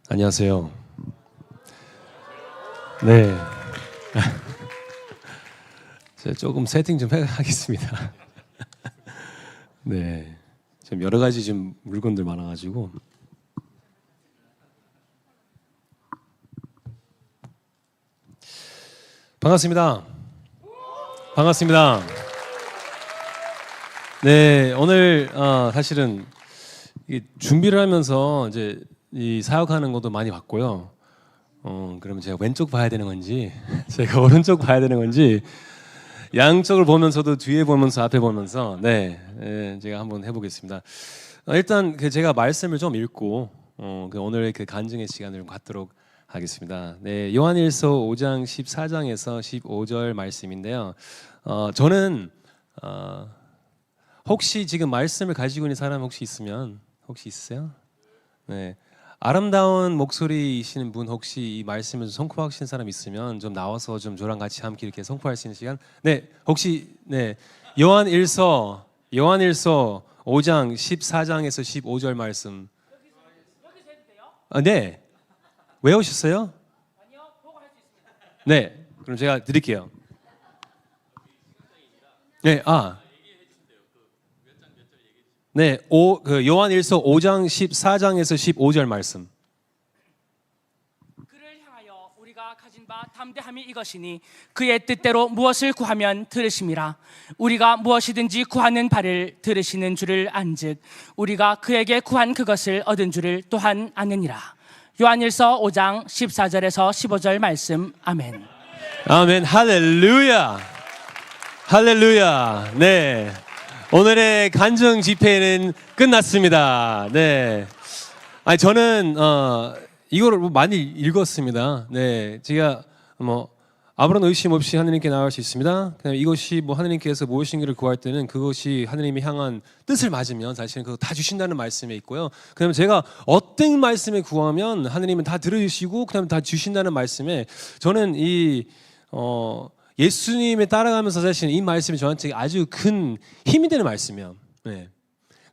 안녕하세요. 네. 제가 조금 세팅 좀 하겠습니다. 네. 지금 여러 가지 좀 물건들 많아가지고. 반갑습니다. 반갑습니다. 네, 오늘 사실은 준비를 하면서 이제 이 사역하는 것도 많이 봤고요. 그러면 제가 왼쪽 봐야 되는 건지, 제가 오른쪽 봐야 되는 건지, 양쪽을 보면서도 뒤에 보면서 앞에 보면서 제가 한번 해보겠습니다. 일단 제가 말씀을 좀 읽고 오늘 간증의 시간을 좀 갖도록 하겠습니다. 네, 요한일서 5장 14장에서 15절 말씀인데요. 저는 혹시 지금 말씀을 가지고 있는 사람 혹시 있으면 혹시 있으세요? 네. 아름다운 목소리이시는 분 혹시 이 말씀을 선포하시는 사람 있으면 좀 나와서 좀 저랑 같이 함께 이렇게 선포할 수 있는 시간. 네, 혹시 요한일서 5장 14장에서 15절 말씀. 여기서 해도 돼요? 네. 외우셨어요? 아니요, 보고 할 수 있습니다. 네, 그럼 제가 드릴게요. 네, 네, 요한일서 5장 14장에서 15절 말씀. 그를 향하여 우리가 가진 바 담대함이 이것이니 그의 뜻대로 무엇을 구하면 들으심이라. 우리가 무엇이든지 구하는 바를 들으시는 줄을 안즉 우리가 그에게 구한 그것을 얻은 줄을 또한 아느니라. 요한일서 5장 14절에서 15절 말씀. 아멘. 아멘. 할렐루야. 할렐루야. 네. 오늘의 간증 집회는 끝났습니다. 네. 저는 이거를 많이 읽었습니다. 네. 제가 아무런 의심 없이 하느님께 나아갈 수 있습니다. 그다음에 이것이 하느님께서 무엇인가를 구할 때는 그것이 하느님이 향한 뜻을 맞으면 사실은 그거 다 주신다는 말씀에 있고요. 그다음에 제가 어떤 말씀에 구하면 하느님은 다 들으시고 그다음에 다 주신다는 말씀에 저는 예수님에 따라가면서 사실 이 말씀이 저한테 아주 큰 힘이 되는 말씀이에요. 네.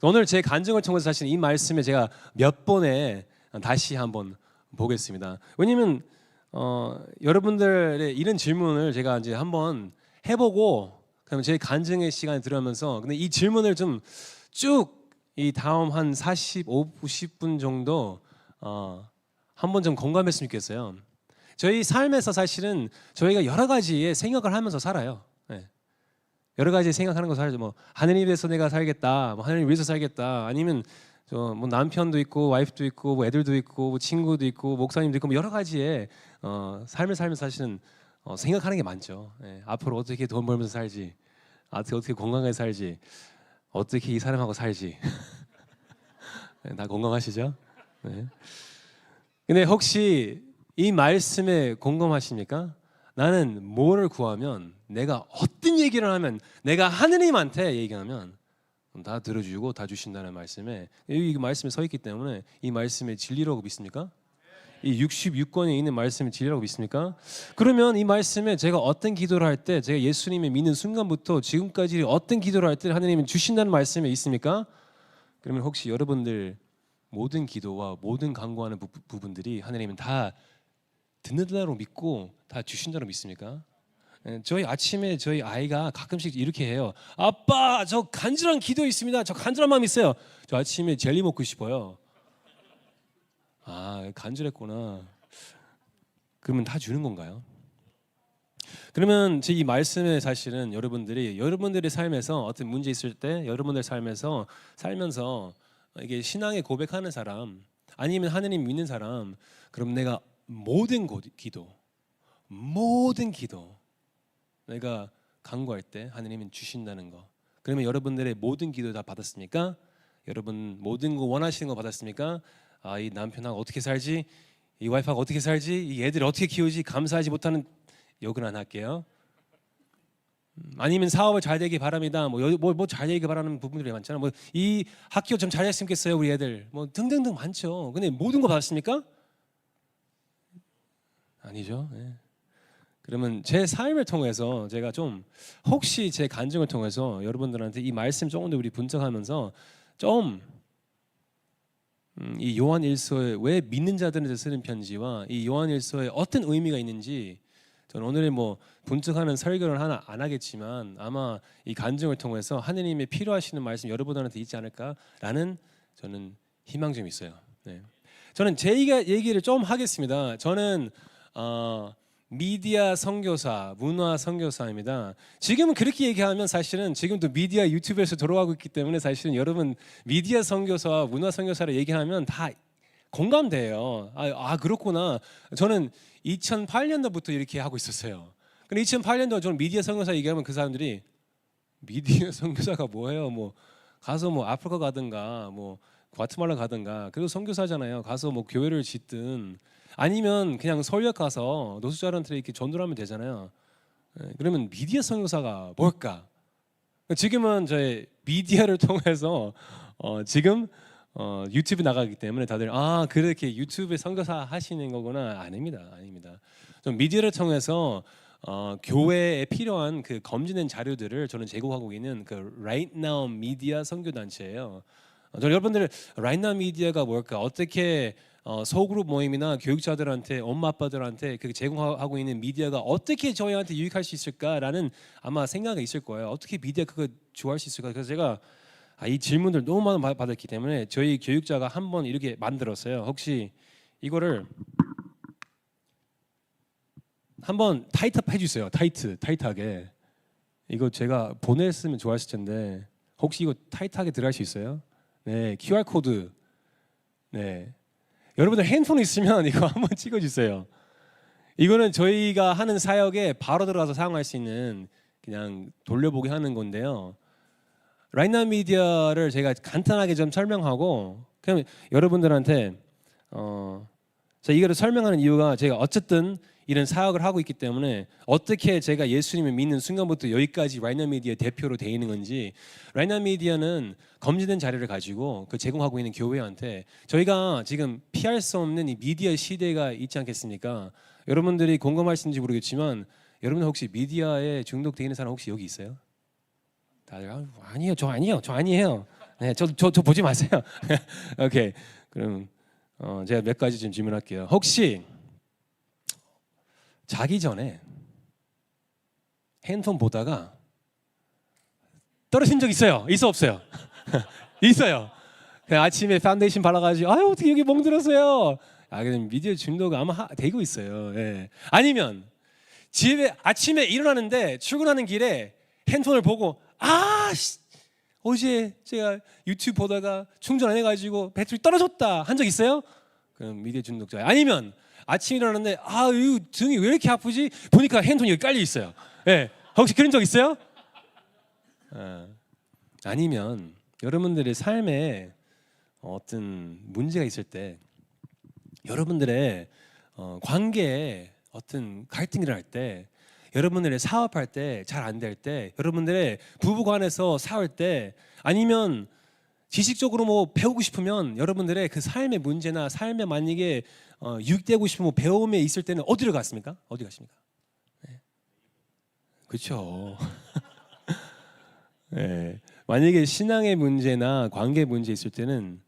오늘 제 간증을 통해서 사실 이 말씀에 제가 몇 번에 다시 한번 보겠습니다. 왜냐면 여러분들의 이런 질문을 제가 이제 한번 해보고 그럼 제 간증의 시간에 들어가면서 근데 이 질문을 좀 쭉 이 다음 한 45, 50분 정도 한번 좀 공감했으면 좋겠어요. 저희 삶에서 사실은 저희가 여러 가지의 생각을 하면서 살아요. 네. 여러 가지 생각하는 거 살죠. 하느님 위해서 내가 살겠다, 하느님 위해서 살겠다, 아니면 남편도 있고, 와이프도 있고, 애들도 있고, 친구도 있고, 목사님도 있고, 여러 가지의 삶을 살면서 사실은 생각하는 게 많죠. 네. 앞으로 어떻게 돈 벌면서 살지, 어떻게 건강하게 살지, 어떻게 이 사람하고 살지. 네, 다 건강하시죠? 네. 근데 혹시 이 말씀에 공감하십니까? 나는 뭐를 구하면 내가 어떤 얘기를 하면 내가 하느님한테 얘기하면 다 들어주고 다 주신다는 말씀에 이 말씀에 서 있기 때문에 이 말씀의 진리라고 믿습니까? 이 66권에 있는 말씀의 진리라고 믿습니까? 그러면 이 말씀에 제가 어떤 기도를 할 때 제가 예수님을 믿는 순간부터 지금까지 어떤 기도를 할 때 하느님은 주신다는 말씀에 있습니까? 그러면 혹시 여러분들 모든 기도와 모든 간구하는 부분들이 하느님은 다 듣는다고 믿고 다 주신다고 믿습니까? 저희 아침에 저희 아이가 가끔씩 이렇게 해요. 아빠, 저 간절한 기도 있습니다. 저 간절한 마음 있어요. 저 아침에 젤리 먹고 싶어요. 간절했구나. 그러면 다 주는 건가요? 그러면 제 이 말씀에 사실은 여러분들의 삶에서 어떤 문제 있을 때 여러분들 삶에서 살면서 이게 신앙에 고백하는 사람 아니면 하느님 믿는 사람, 그럼 내가 모든 기도 내가 간구할 때 하느님은 주신다는 거. 그러면 여러분들의 모든 기도 다 받았습니까? 여러분 모든 거 원하시는 거 받았습니까? 이 남편하고 어떻게 살지? 이 와이프하고 어떻게 살지? 이 애들 어떻게 키우지? 감사하지 못하는 욕은 안 할게요. 아니면 사업을 잘 되길 바랍니다. 잘 되길 바라는 부분들이 많잖아요. 이 학교 좀 잘 됐으면 좋겠어요, 우리 애들. 등등등 많죠. 근데 모든 거 받았습니까? 아니죠. 네. 그러면 제 삶을 통해서 제가 좀 혹시 제 간증을 통해서 여러분들한테 이 말씀 조금 더 우리 분석하면서 좀 이 요한일서에 왜 믿는 자들한테 쓰는 편지와 이 요한일서에 어떤 의미가 있는지 저는 오늘의 뭐 분석하는 설교를 하나 안 하겠지만 아마 이 간증을 통해서 하느님의 필요하시는 말씀 여러분들한테 있지 않을까라는 저는 희망 좀 있어요. 네. 저는 제 얘기를 좀 하겠습니다. 저는 미디어 선교사, 문화 선교사입니다. 지금은 그렇게 얘기하면 사실은 지금도 미디어 유튜브에서 돌아가고 있기 때문에 사실은 여러분 미디어 선교사와 문화 선교사를 얘기하면 다 공감돼요. 그렇구나. 저는 2008년도부터 이렇게 하고 있었어요. 근데 2008년도 저는 미디어 선교사 얘기하면 그 사람들이 미디어 선교사가 뭐예요? 뭐 가서 뭐 아프리카 가든가 뭐 과테말라 가든가 그리고 선교사잖아요. 가서 뭐 교회를 짓든 아니면 그냥 서울역 가서 노숙자들한테 이렇게 전도를 하면 되잖아요. 그러면 미디어 선교사가 뭘까? 지금은 저희 미디어를 통해서 지금 유튜브 나가기 때문에 다들 그렇게 유튜브에 선교사 하시는 거구나. 아닙니다. 좀 미디어를 통해서 교회에 필요한 그 검증된 자료들을 저는 제공하고 있는 그 Right Now 미디어 선교 단체예요. 저는 여러분들 Right Now 미디어가 뭘까? 어떻게 소그룹 모임이나 교육자들한테 엄마 아빠들한테 그 제공하고 있는 미디어가 어떻게 저희한테 유익할 수 있을까라는 아마 생각이 있을 거예요. 어떻게 미디어 그거 좋아할 수 있을까? 그래서 제가 이 질문들 너무 많이 받았기 때문에 저희 교육자가 한번 이렇게 만들었어요. 혹시 이거를 한번 타이트업 해주세요. 타이트하게. 이거 제가 보냈으면 좋았을 텐데 혹시 이거 타이트하게 들어갈 수 있어요? 네, QR 코드. 네, 여러분들 핸드폰 있으면 이거 한번 찍어주세요. 이거는 저희가 하는 사역에 바로 들어가서 사용할 수 있는 그냥 돌려보기 하는 건데요. 라이나 미디어를 제가 간단하게 좀 설명하고 그냥 여러분들한테 제가 이거를 설명하는 이유가 제가 어쨌든 이런 사역을 하고 있기 때문에 어떻게 제가 예수님을 믿는 순간부터 여기까지 라이나 미디어 대표로 돼 있는 건지 라이나 미디어는 검증된 자료를 가지고 그 제공하고 있는 교회한테 저희가 지금 피할 수 없는 이 미디어 시대가 있지 않겠습니까? 여러분들이 공감하시는지 모르겠지만 여러분 혹시 미디어에 중독되어 있는 사람 혹시 여기 있어요? 다들 아니요, 저 아니에요. 네, 저 보지 마세요. 오케이, 그럼 제가 몇 가지 좀 질문할게요. 혹시 자기 전에 핸드폰 보다가 떨어진 적 있어요? 있어 없어요? 있어요. 그냥 아침에 파운데이션 발라가지고 어떻게 여기 멍들었어요? 그냥 미디어 중독 아마 되고 있어요. 예. 아니면 집에 아침에 일어나는데 출근하는 길에 핸드폰을 보고 어제 제가 유튜브 보다가 충전 안 해가지고 배터리 떨어졌다 한 적 있어요? 그럼 미디어 중독자. 아니면 아침에 일어났는데 이 등이 왜 이렇게 아프지? 보니까 핸드폰이 여기 깔려 있어요. 예. 혹시 그런 적 있어요? 아니면 여러분들의 삶에 어떤 문제가 있을 때 여러분들의 관계에 어떤 갈등이 일어날 때 여러분들의 사업할 때 잘 안 될 때 여러분들의 부부간에서 싸울 때 아니면 지식적으로 뭐 배우고 싶으면 여러분들의 그 삶의 문제나 삶에 만약에 유익되고 싶은 뭐 배움에 있을 때는 어디로 갔습니까? 어디 가십니까? 네. 그렇죠. 네. 만약에 신앙의 문제나 관계 문제 있을 때는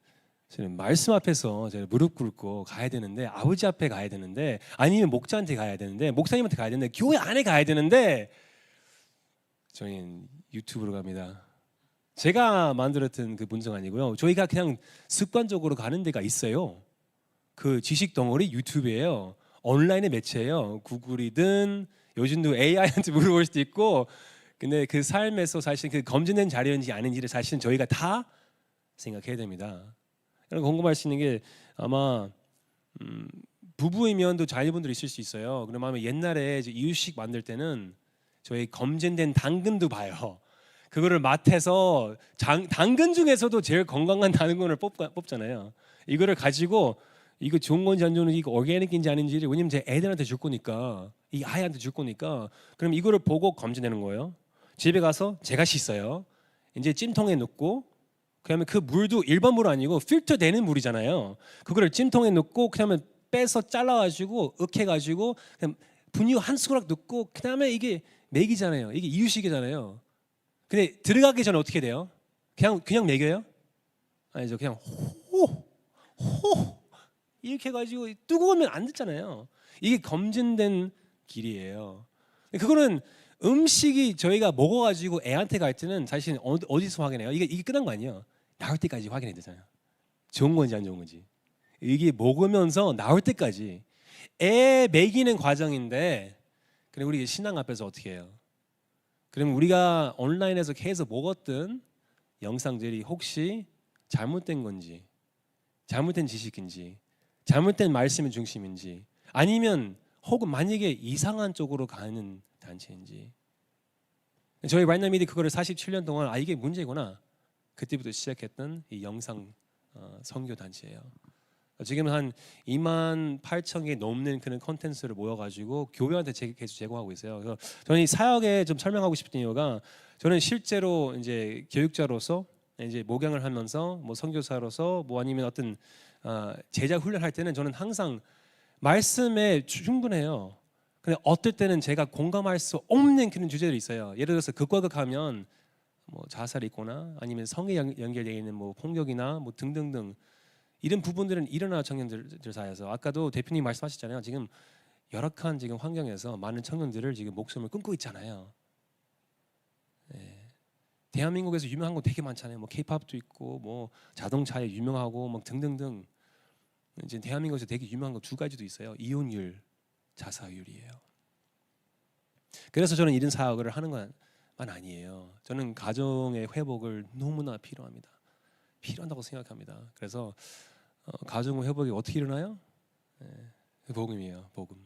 저는 말씀 앞에서 제가 무릎 꿇고 가야 되는데 아버지 앞에 가야 되는데 아니면 목자한테 가야 되는데 목사님한테 가야 되는데 교회 안에 가야 되는데 저희는 유튜브로 갑니다. 제가 만들었던 그 문제가 아니고요. 저희가 그냥 습관적으로 가는 데가 있어요. 그 지식 덩어리 유튜브예요. 온라인의 매체예요. 구글이든 요즘도 AI한테 물어볼 수도 있고 근데 그 삶에서 사실 그 검증된 자료인지 아닌지를 사실은 저희가 다 생각해야 됩니다. 여러분 궁금할 수 있는 게 아마 부부이면 또 자녀분들이 있을 수 있어요. 그럼 아마 옛날에 이제 이유식 만들 때는 저희 검증된 당근도 봐요. 그거를 맛해서 당근 중에서도 제일 건강한 당근을 뽑잖아요. 이거를 가지고 이거 좋은 건지 안 좋은 건지 이거 오르게닉인지 아닌지를 왜냐면 제 애들한테 줄 거니까 이 아이한테 줄 거니까 그럼 이거를 보고 검증되는 거예요. 집에 가서 제가 씻어요. 이제 찜통에 넣고 그다음에 그 물도 일반 물 아니고 필터 되는 물이잖아요. 그거를 찜통에 넣고 그다음에 빼서 잘라가지고 으깨가지고 그냥 분유 한 숟가락 넣고 그다음에 이게 먹이잖아요. 이게 이유식이잖아요. 근데 들어가기 전에 어떻게 돼요? 그냥 먹여요? 아니죠. 그냥 호 이렇게 해가지고 뜨거우면 안 듣잖아요. 이게 검증된 길이에요. 그거는 음식이 저희가 먹어가지고 애한테 갈 때는 사실 어디서 확인해요? 이게 끝난 거 아니에요. 나올 때까지 확인해야 되잖아요. 좋은 건지 안 좋은 건지. 이게 먹으면서 나올 때까지 애 먹이는 과정인데, 그럼 우리 신앙 앞에서 어떻게 해요? 그럼 우리가 온라인에서 계속 먹었던 영상들이 혹시 잘못된 건지, 잘못된 지식인지, 잘못된 말씀의 중심인지, 아니면 혹은 만약에 이상한 쪽으로 가는 단체인지. 저희 라이너미디 그거를 47년 동안 이게 문제구나, 그때부터 시작했던 이 영상 선교 단체예요. 지금 한 28,000개 넘는 그런 컨텐츠를 모여가지고 교회한테 계속 제공하고 있어요. 그래서 저는 이 사역에 좀 설명하고 싶은 이유가, 저는 실제로 이제 교육자로서 이제 목양을 하면서 뭐 선교사로서 뭐 아니면 어떤 제자 훈련할 때는 저는 항상 말씀에 충분해요. 근데 어떨 때는 제가 공감할 수 없는 그런 주제들이 있어요. 예를 들어서 극과 극하면 뭐 자살이 있거나 아니면 성에 연결되어 있는 뭐 폭력이나 뭐 등등등, 이런 부분들은 일어나 청년들 사이에서, 아까도 대표님 말씀하셨잖아요. 지금 열악한 지금 환경에서 많은 청년들을 지금 목숨을 끊고 있잖아요. 네. 대한민국에서 유명한 거 되게 많잖아요. 뭐 K-팝도 있고 뭐 자동차에 유명하고 막 등등등. 이제 대한민국에서 되게 유명한 거 두 가지도 있어요. 이혼율, 자살률이에요. 그래서 저는 이런 사역을 하는 건 아니에요. 저는 가정의 회복을 너무나 필요합니다. 필요한다고 생각합니다. 그래서 가정 회복이 어떻게 일어나요? 복음이에요. 복음.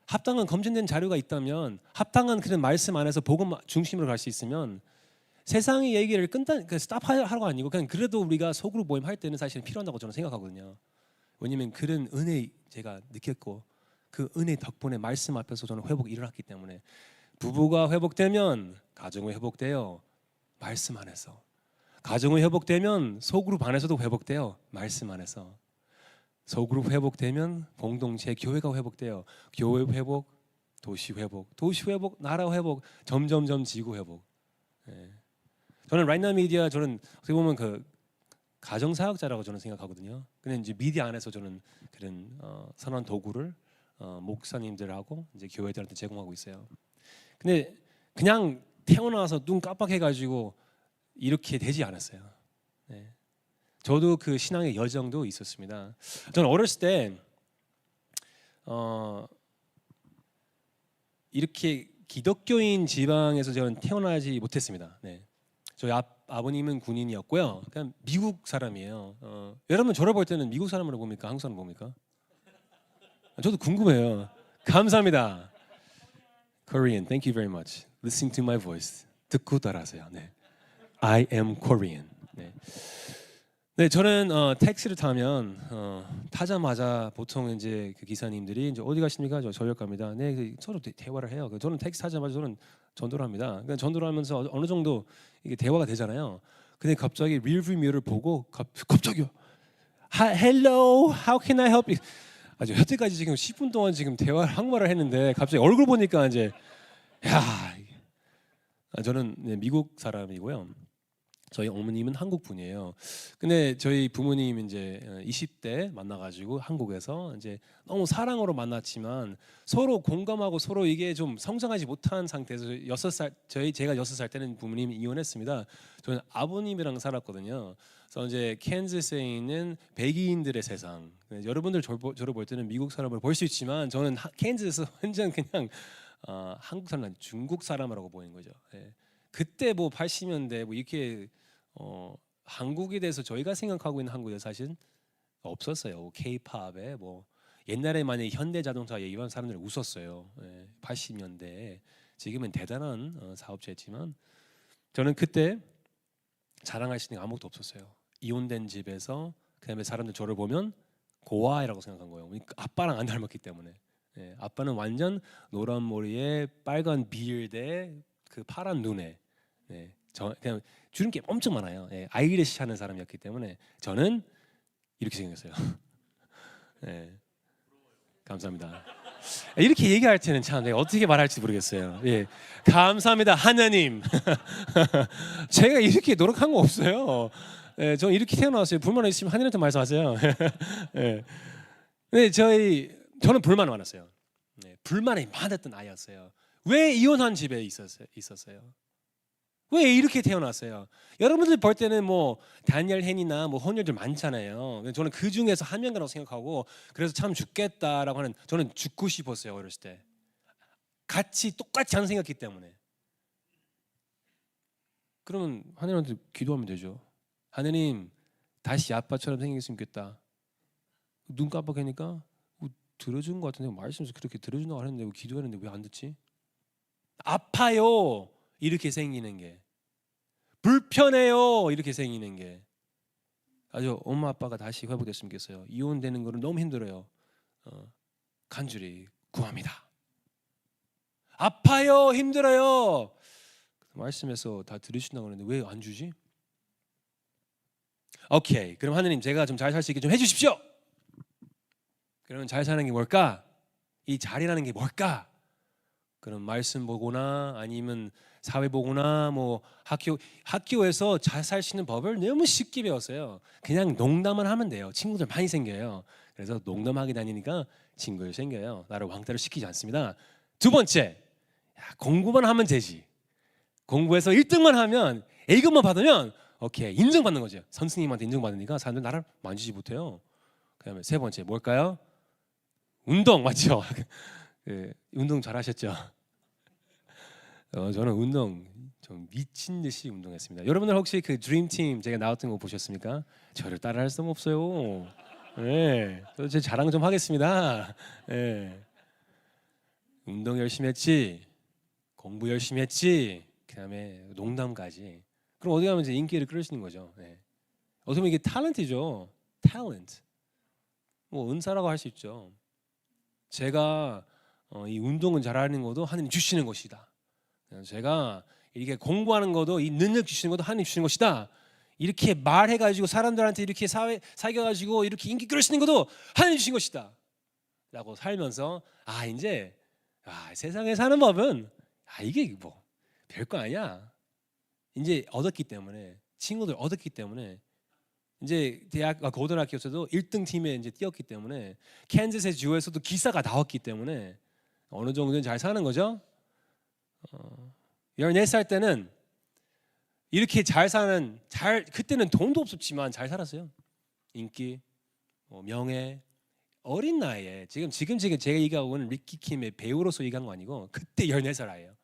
합당한 검증된 자료가 있다면, 합당한 그런 말씀 안에서 복음 중심으로 갈 수 있으면, 세상의 얘기를 스탑하라고 아니고 그냥 그래도 우리가 소그룹 모임 할 때는 사실 필요한다고 저는 생각하거든요. 왜냐하면 그런 은혜 제가 느꼈고, 그 은혜 덕분에 말씀 앞에서 저는 회복이 일어났기 때문에, 부부가 회복되면 가정이 회복돼요. 말씀 안에서. 가정이 회복되면 소그룹 안에서도 회복돼요. 말씀 안에서. 소그룹 회복되면 공동체, 교회가 회복돼요. 교회 회복, 도시 회복, 도시 회복, 나라 회복, 점점점 지구 회복. 저는 라이너 미디어, 저는 어떻게 보면 그 가정 사역자라고 저는 생각하거든요. 근데 이제 미디어 안에서 저는 그런 선한 도구를 목사님들하고 이제 교회들한테 제공하고 있어요. 근데 그냥 태어나서 눈 깜빡해가지고 이렇게 되지 않았어요. 저도 그 신앙의 여정도 있었습니다. 저는 어렸을 때 이렇게 기독교인 지방에서 저는 태어나지 못했습니다. 저희 아버님은 군인이었고요. 그냥 미국 사람이에요. 여러분 저를 볼 때는 미국 사람으로 봅니까? 한국 사람 봅니까? 저도 궁금해요. 감사합니다. Korean, thank you very much. Listening to my voice. 듣고 따라하세요. I am Korean. 저는 택시를 타면 타자마자 보통 이제 그 기사님들이 이제 어디 가십니까? 저 전역 갑니다. 서로 대화를 해요. 저는 택시 타자마자 저는 전도를 합니다. 그러니까 전도를 하면서 어느 정도 이게 대화가 되잖아요. 근데 갑자기 리어뷰 미러를 보고 갑자기요. Hello, how can I help you? 아주 여태까지 지금 10분 동안 지금 대화를 한국말을 했는데 갑자기 얼굴 보니까 이제 저는 미국 사람이고요. 저희 어머님은 한국 분이에요. 근데 저희 부모님 이제 20대 만나가지고 한국에서 이제 너무 사랑으로 만났지만 서로 공감하고 서로 이게 좀 성장하지 못한 상태에서 6살 제가 6살 때는 부모님이 이혼했습니다. 저는 아버님이랑 살았거든요. 그래서 이제 캔자스에 있는 백인들의 세상. 여러분들 저를 볼 때는 미국 사람을 볼 수 있지만 저는 캔자스 완전 그냥 한국 사람, 중국 사람이라고 보이는 거죠. 그때 뭐 80년대 뭐 이렇게 한국에 대해서 저희가 생각하고 있는 한국에 사실 없었어요. K-팝에 뭐 옛날에 만약 현대자동차 얘기하면 사람들이 웃었어요. 80년대에. 지금은 대단한 사업체였지만 저는 그때 자랑할 수 있는 게 아무것도 없었어요. 이혼된 집에서 그다음에 사람들 저를 보면 고아이라고 생각한 거예요. 아빠랑 안 닮았기 때문에. 아빠는 완전 노란 머리에 빨간 비율대 그 파란 눈에 그냥 주름기 엄청 많아요. 아이리시 하는 사람이었기 때문에 저는 이렇게 생겼어요. 감사합니다. 이렇게 얘기할 때는 참 내가 어떻게 말할지 모르겠어요. 감사합니다 하나님. 제가 이렇게 노력한 거 없어요. 예, 저는 이렇게 태어나왔어요. 불만 있으면 하나님한테 말씀하세요. 예. 근데 저는 불만 많았어요. 네, 불만이 많았던 아이였어요. 왜 이혼한 집에 있었어요? 왜 이렇게 태어났어요? 여러분들 볼 때는 뭐 다니엘 헨이나 뭐 헌혈들 많잖아요. 저는 그 중에서 한 명이라고 생각하고 그래서 참 죽겠다라고 하는 저는 죽고 싶었어요 어렸을 때. 같이 똑같이 하는 생각했기 때문에. 그러면 하나님한테 기도하면 되죠. 하나님 다시 아빠처럼 생겼으면 좋겠다. 눈 깜빡하니까 들어준 것 같은데 말씀에서 그렇게 들어준다고 하는데 기도했는데 왜 안 듣지? 아파요 이렇게 생기는 게, 불편해요 이렇게 생기는 게 아주 엄마 아빠가 다시 회복됐으면 좋겠어요. 이혼되는 거는 너무 힘들어요. 간절히 구합니다. 아파요 힘들어요 말씀에서 다 들으신다고 하는데 왜 안 주지? 오케이, 그럼 하느님 제가 좀 잘 살 수 있게 좀 해주십시오. 그러면 잘 사는 게 뭘까? 이 잘이라는 게 뭘까? 그럼 말씀 보거나 아니면 사회 보거나 뭐 학교에서 잘 살 수 있는 법을 너무 쉽게 배웠어요. 그냥 농담만 하면 돼요. 친구들 많이 생겨요. 그래서 농담하게 다니니까 친구들 생겨요. 나를 왕따를 시키지 않습니다. 두 번째, 공부만 하면 되지. 공부해서 1등만 하면 A급만 받으면 오케이 인정받는 거죠. 선생님한테 인정받으니까 사람들 나를 만지지 못해요. 그다음에 세 번째 뭘까요? 운동 맞죠? 네, 운동 잘하셨죠? 저는 운동 좀 미친 듯이 운동했습니다. 여러분들 혹시 그 드림팀 제가 나왔던 거 보셨습니까? 저를 따라할 수가 없어요. 네, 제 자랑 좀 하겠습니다. 네. 운동 열심히 했지, 공부 열심히 했지, 그다음에 농담까지. 그럼 어디 가면 이제 인기를 끌을 수 있는 거죠. 네. 어떻게 보면 이게 탤런트죠. 탤런트. 뭐 은사라고 할 수 있죠. 제가 이 운동은 잘하는 것도 하나님 주시는 것이다. 제가 이렇게 공부하는 것도 이 능력 주시는 것도 하나님 주시는 것이다. 이렇게 말해가지고 사람들한테 이렇게 사귀어가지고 이렇게 인기 끌을 수 있는 것도 하나님 주신 것이다. 라고 살면서 이제 세상에 사는 법은 이게 뭐 별거 아니야. 이제 얻었기 때문에 친구들 얻었기 때문에 이제 고등학교에서도 1등 팀에 이제 뛰었기 때문에 캔자스의 주에서도 기사가 나왔기 때문에 어느 정도는 잘 사는 거죠. 14살 때는 이렇게 그때는 돈도 없었지만 잘 살았어요. 인기, 명예, 어린 나이에 지금 제가 얘기하고 있는 리키 킴의 배우로서 얘기한 거 아니고 그때 14살 아이예요.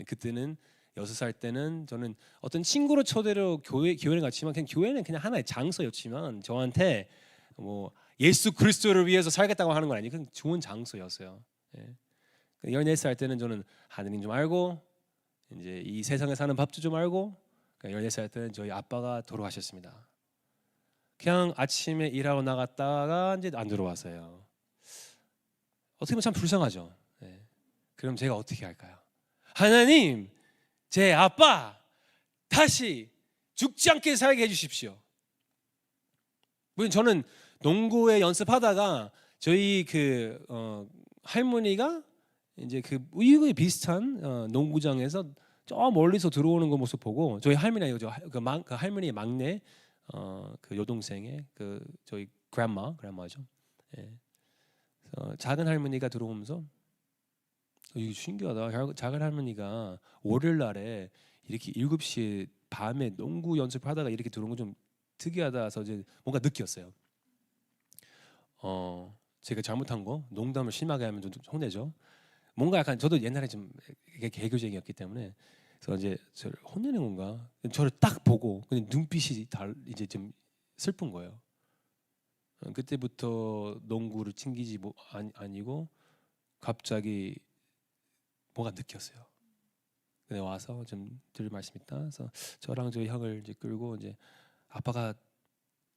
그때는 6살 때는 저는 어떤 친구를 초대로 교회를 갔지만 교회는 그냥 하나의 장소였지만 저한테 뭐 예수 그리스도를 위해서 살겠다고 하는 건 아니고 그냥 좋은 장소였어요. 14살 때는 저는 하느님 좀 알고 이제 이 세상에 사는 법도 좀 알고 14살 때는 저희 아빠가 돌아가셨습니다. 그냥 아침에 일하고 나갔다가 이제 안 들어와서요. 어떻게 보면 참 불쌍하죠. 그럼 제가 어떻게 할까요? 하나님, 제 아빠 다시 죽지 않게 살게 해주십시오. 물론 저는 농구에 연습하다가 저희 할머니가 이제 그 미국에 비슷한 농구장에서 저 멀리서 들어오는 거 모습 보고 저희 할머니 아니고 그 할머니의 막내 그 여동생의 저희 그랜마죠. 작은 할머니가 들어오면서 이게 신기하다. 작은 할머니가 월요일 날에 이렇게 7시에 밤에 농구 연습하다가 이렇게 들어온 건 좀 특이하다 해서 이제 뭔가 느꼈어요. 제가 잘못한 거 농담을 심하게 하면 좀 혼내죠. 뭔가 약간 저도 옛날에 좀 개교쟁이였기 때문에 그래서 이제 저를 혼내는 건가? 저를 딱 보고 그냥 눈빛이 이제 좀 슬픈 거예요. 그때부터 농구를 챙기지 아니고 갑자기 뭐가 느꼈어요. 근데 와서 좀 들을 말씀 있다. 그래서 저랑 저희 형을 이제 끌고 이제 아빠가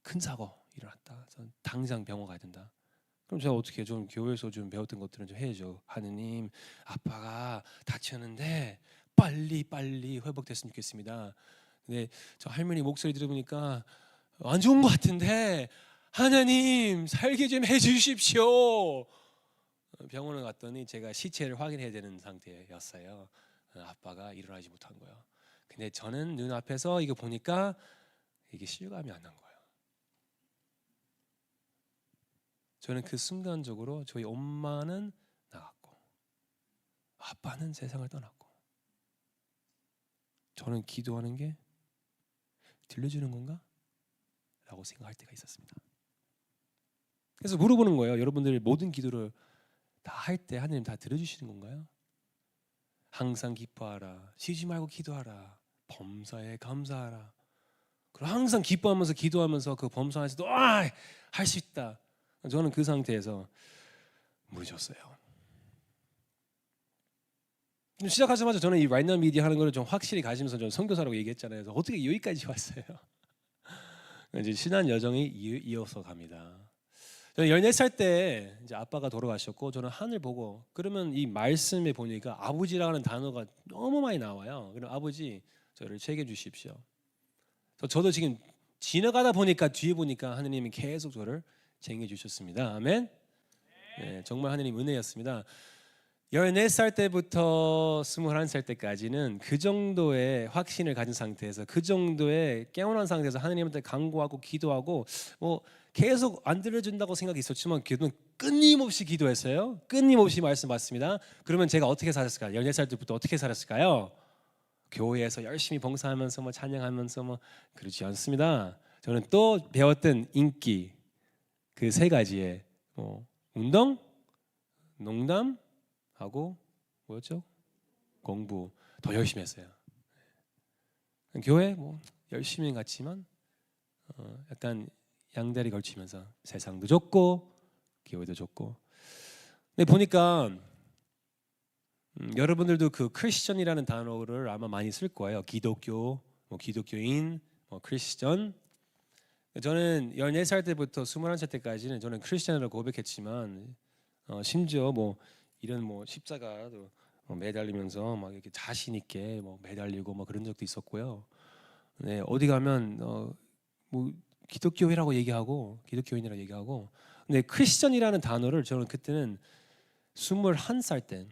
큰 사고 일어났다. 그래서 당장 병원 가야 된다. 그럼 제가 어떻게 해요? 좀 교회에서 좀 배웠던 것들은 좀 해야죠. 하느님, 아빠가 다쳤는데 빨리 회복됐으면 좋겠습니다. 근데 저 할머니 목소리 들어보니까 안 좋은 것 같은데 하나님 살게 좀 해주십시오. 병원을 갔더니 제가 시체를 확인해야 되는 상태였어요. 아빠가 일어나지 못한 거예요. 근데 저는 눈앞에서 이거 보니까 이게 실감이 안 난 거예요. 저는 그 순간적으로 저희 엄마는 나갔고 아빠는 세상을 떠났고 저는 기도하는 게 들려주는 건가? 라고 생각할 때가 있었습니다. 그래서 물어보는 거예요. 여러분들 모든 기도를 다 할 때 하나님 다 들어주시는 건가요? 항상 기뻐하라. 쉬지 말고 기도하라. 범사에 감사하라. 그리고 항상 기뻐하면서 기도하면서 그 범사 안에서도 할 수 있다. 저는 그 상태에서 무너졌어요. 시작하자마자 저는 이 Right Now Media 하는 거를 좀 확실히 가지면서 저는 선교사라고 얘기했잖아요. 그래서 어떻게 여기까지 왔어요? 이제 신앙 여정이 이어서 갑니다. 저는 14살 때 이제 아빠가 돌아가셨고 저는 하늘 보고 그러면 이 말씀에 보니까 아버지라는 단어가 너무 많이 나와요. 그럼 아버지 저를 책임져 주십시오. 저도 지금 지나가다 보니까 뒤에 보니까 하느님이 계속 저를 챙겨 주셨습니다. 아멘. 네, 정말 하느님 은혜였습니다. 14살 때부터 21살 때까지는 그 정도의 확신을 가진 상태에서 그 정도의 깨어난 상태에서 하느님한테 간구하고 기도하고 뭐 계속 안 들려준다고 생각이 있었지만 기도는 끊임없이 기도했어요. 끊임없이 말씀 받습니다. 그러면 제가 어떻게 살았을까요? 14살 때부터 어떻게 살았을까요? 교회에서 열심히 봉사하면서 뭐 찬양하면서 뭐 그렇지 않습니다. 저는 또 배웠던 인기 그 세 가지에 운동, 농담 하고 뭐였죠? 공부 더 열심히 했어요. 교회 뭐 열심히 갔지만 약간 양다리 걸치면서 세상도 좋고 교회도 좋고. 근데 보니까 여러분들도 그 크리스천이라는 단어를 아마 많이 쓸 거예요. 기독교, 뭐 기독교인, 뭐 크리스천. 저는 14살 때부터 21살 때까지는 저는 크리스천이라고 고백했지만 심지어 뭐 이런 뭐 십자가도 매달리면서 막 이렇게 자신 있게 뭐 매달리고 뭐 그런 적도 있었고요. 네, 어디 가면 뭐 기독교회라고 얘기하고 기독교인이라고 얘기하고. 근데 크리스천이라는 단어를 저는 그때는 21살 때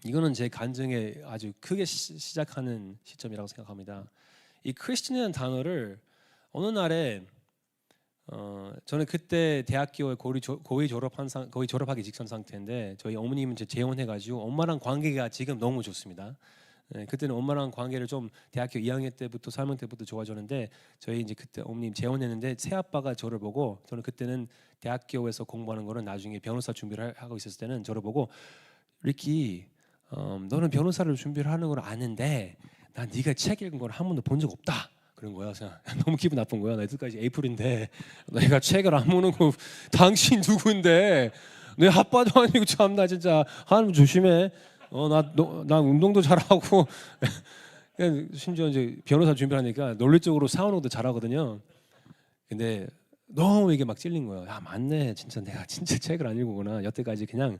이거는 제 간증에 아주 크게 시작하는 시점이라고 생각합니다. 이 크리스천이라는 단어를 어느 날에 저는 그때 대학교에 거의 졸업하기 직전 상태인데 저희 어머님은 이제 재혼해가지고 엄마랑 관계가 지금 너무 좋습니다. 네, 그때는 엄마랑 관계를 좀 대학교 2학년 때부터 3학년 때부터 좋아졌는데 저희 이제 그때 어머님 재혼했는데 새아빠가 저를 보고 저는 그때는 대학교에서 공부하는 거는 나중에 변호사 준비를 하고 있었을 때는 저를 보고 리키 너는 변호사를 준비를 하는 걸 아는데 난 네가 책 읽은 걸 한 번도 본 적 없다. 그런 거야. 그냥 너무 기분 나쁜 거야. 나 여태까지 에이프릴인데 내가 책을 안 보는 거 당신 누구인데 내 아빠도 아니고 참나 진짜 하나님 조심해. 나 운동도 잘하고 심지어 이제 변호사 준비하니까 논리적으로 사원도 잘하거든요. 근데 너무 이게 막 찔린 거예요. 야 맞네. 진짜 내가 진짜 책을 안 읽구나. 여태까지 그냥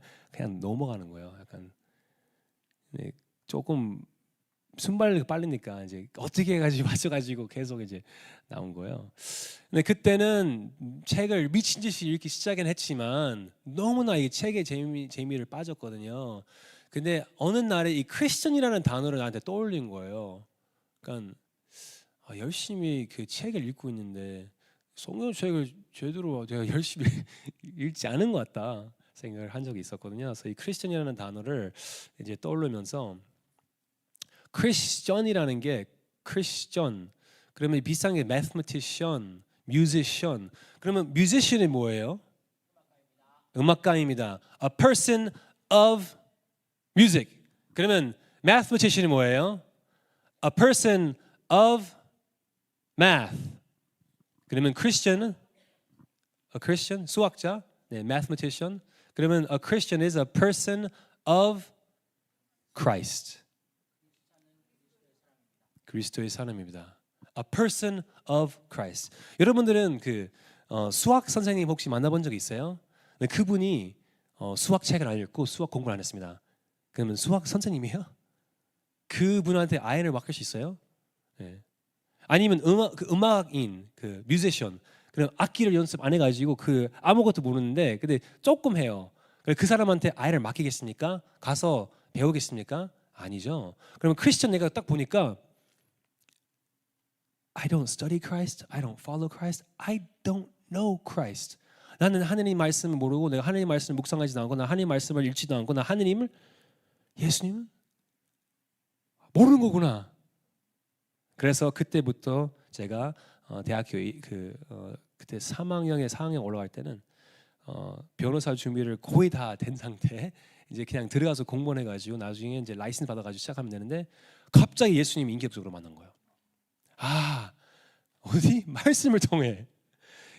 넘어가는 거예요. 약간 네, 조금 순발 빨리니까 이제 어떻게 해가지고 맞춰가지고 계속 이제 나온 거예요. 근데 그때는 책을 미친 듯이 읽기 시작은 했지만 너무나 이 책의 재미를 빠졌거든요. 근데 어느 날에 이 크리스천이라는 단어를 나한테 떠올린 거예요. 그러니까 열심히 그 책을 읽고 있는데 성경책을 제대로 제가 열심히 읽지 않은 것 같다 생각을 한 적이 있었거든요. 그래서 이 크리스천이라는 단어를 이제 떠올리면서 크리스천이라는 게 크리스천 그러면 비슷한 게 mathematician, musician. 그러면 musician이 뭐예요? 음악가입니다. A person of music. 그러면 mathematician이 뭐예요? A person of math. 그러면 Christian은 a Christian 수학자, 네, mathematician. 그러면 a Christian is a person of Christ. 그리스도의 사람입니다. A person of Christ. 여러분들은 그 수학 선생님 혹시 만나본 적 있어요? 네, 그분이 수학 책을 안 읽고 수학 공부를 안 했습니다. 그러면 수학 선생님이에요? 그분한테 아이를 맡길 수 있어요? 네. 아니면 음악인 그 뮤지션 그럼 악기를 연습 안 해가지고 그 아무것도 모르는데 근데 조금 해요. 그 사람한테 아이를 맡기겠습니까? 가서 배우겠습니까? 아니죠. 그러면 크리스천 내가 딱 보니까 I don't study Christ, I don't follow Christ, I don't know Christ. 나는 하느님 말씀을 모르고 내가 하느님 말씀을 묵상하지도 않고 나 하느님 말씀을 읽지도 않고 나 하느님을 예수님은 모르는 거구나. 그래서 그때부터 제가 대학교 그때 3학년에 4학년 올라갈 때는 변호사 준비를 거의 다 된 상태 이제 그냥 들어가서 공부해 가지고 나중에 이제 라이센스 받아 가지고 시작하면 되는데 갑자기 예수님 인격적으로 만난 거예요. 아, 어디 말씀을 통해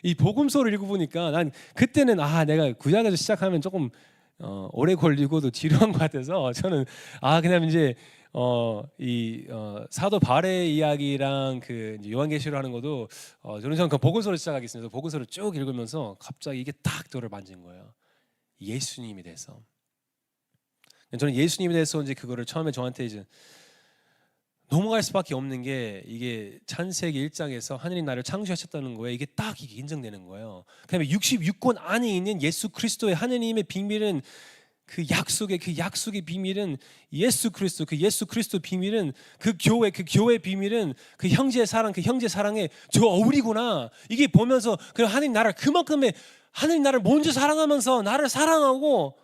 이 복음서를 읽어보니까 난 그때는 내가 구약에서 시작하면 조금 오래 걸리고도 지루한 것 같아서 저는 그냥 이제 사도 바울의 이야기랑 그 이제 요한계시록 하는 것도 저는 그 복음서로 시작하겠습니다. 복음서를 쭉 읽으면서 갑자기 이게 딱 저를 만진 거예요. 예수님에 대해서. 저는 예수님에 대해서 이제 그거를 처음에 저한테 이제 넘어갈 수밖에 없는 게 이게 창세기 1장에서 하느님 나를 창조하셨다는 거에 이게 딱 이게 인정되는 거예요. 그다음에 66권 안에 있는 예수 그리스도의 하느님의 비밀은 그 약속의 비밀은 예수 그리스도, 그 예수 그리스도 비밀은 그 교회의 비밀은 그 형제의 사랑, 그 형제 사랑의 저 어울이구나. 이게 보면서 그 하느님 나를 그만큼의 하느님 나를 먼저 사랑하면서 나를 사랑하고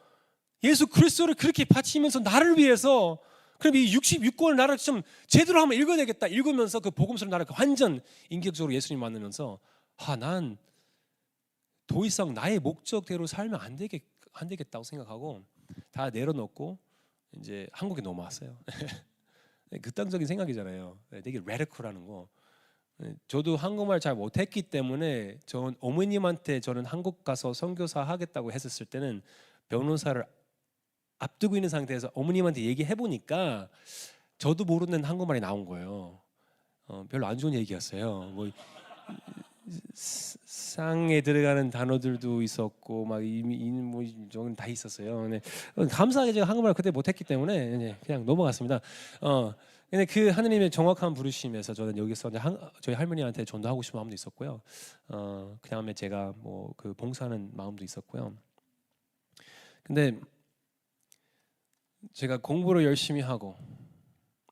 예수 그리스도를 그렇게 바치면서 나를 위해서 그럼 이 66권을 나를 좀 제대로 한번 읽어야 되겠다. 읽으면서 그 복음서를 나를 완전 인격적으로 예수님 만나면서 난 더 이상 나의 목적대로 살면 안 되겠다고 생각하고 다 내려놓고 이제 한국에 넘어왔어요. 극단적인 생각이잖아요. 되게 레디컬하는 거. 저도 한국말 잘 못했기 때문에 전 어머님한테 저는 한국 가서 선교사 하겠다고 했었을 때는 변호사를 앞두고 있는 상태에서 어머님한테 얘기해 보니까 저도 모르는 한국말이 나온 거예요. 별로 안 좋은 얘기였어요. 뭐 상에 들어가는 단어들도 있었고 막 이미 뭐 저건 다 있었어요. 근데 감사하게 제가 한국말 그때 못했기 때문에 그냥 넘어갔습니다. 근데 그 하느님의 정확한 부르심에서 저는 여기서 저희 할머니한테 전도하고 싶은 마음도 있었고요. 그 다음에 제가 뭐 그 봉사하는 마음도 있었고요. 근데 제가 공부를 열심히 하고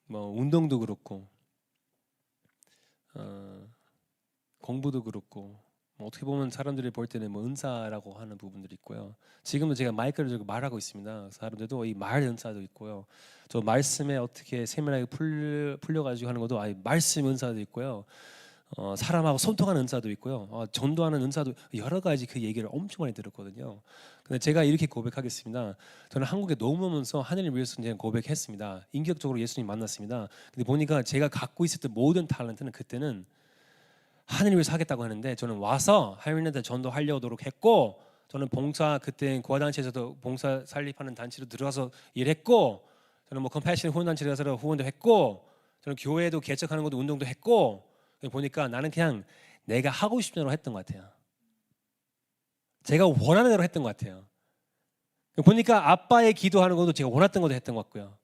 뭐 운동도 그렇고 공부도 그렇고 뭐 어떻게 보면 사람들이 볼 때는 뭐 은사라고 하는 부분들이 있고요. 지금도 제가 마이크를 들고 말하고 있습니다. 사람들도 이 말 은사도 있고요. 저 말씀에 어떻게 세밀하게 풀려가지고 하는 것도 말씀 은사도 있고요. 사람하고 소통하는 은사도 있고요. 전도하는 은사도 여러 가지 그 얘기를 엄청 많이 들었거든요. 근데 제가 이렇게 고백하겠습니다. 저는 한국에 넘어오면서 하늘을 위해서 이제 고백했습니다. 인격적으로 예수님 만났습니다. 근데 보니까 제가 갖고 있었던 모든 탤런트는 그때는 하늘을 위해서 하겠다고 하는데 저는 와서 할머니한테 전도하려도록 했고 저는 봉사 그때 고아단체에서도 봉사 설립하는 단체로 들어가서 일했고 저는 뭐 컴패션 후원단체에 가서 후원도 했고 저는 교회도 개척하는 것도 운동도 했고 보니까 나는 그냥 내가 하고 싶은 대로 했던 것 같아요. 제가 원하는 대로 했던 것 같아요. 보니까 아빠의 기도하는 것도 제가 원했던 것도 했던 것 같고요.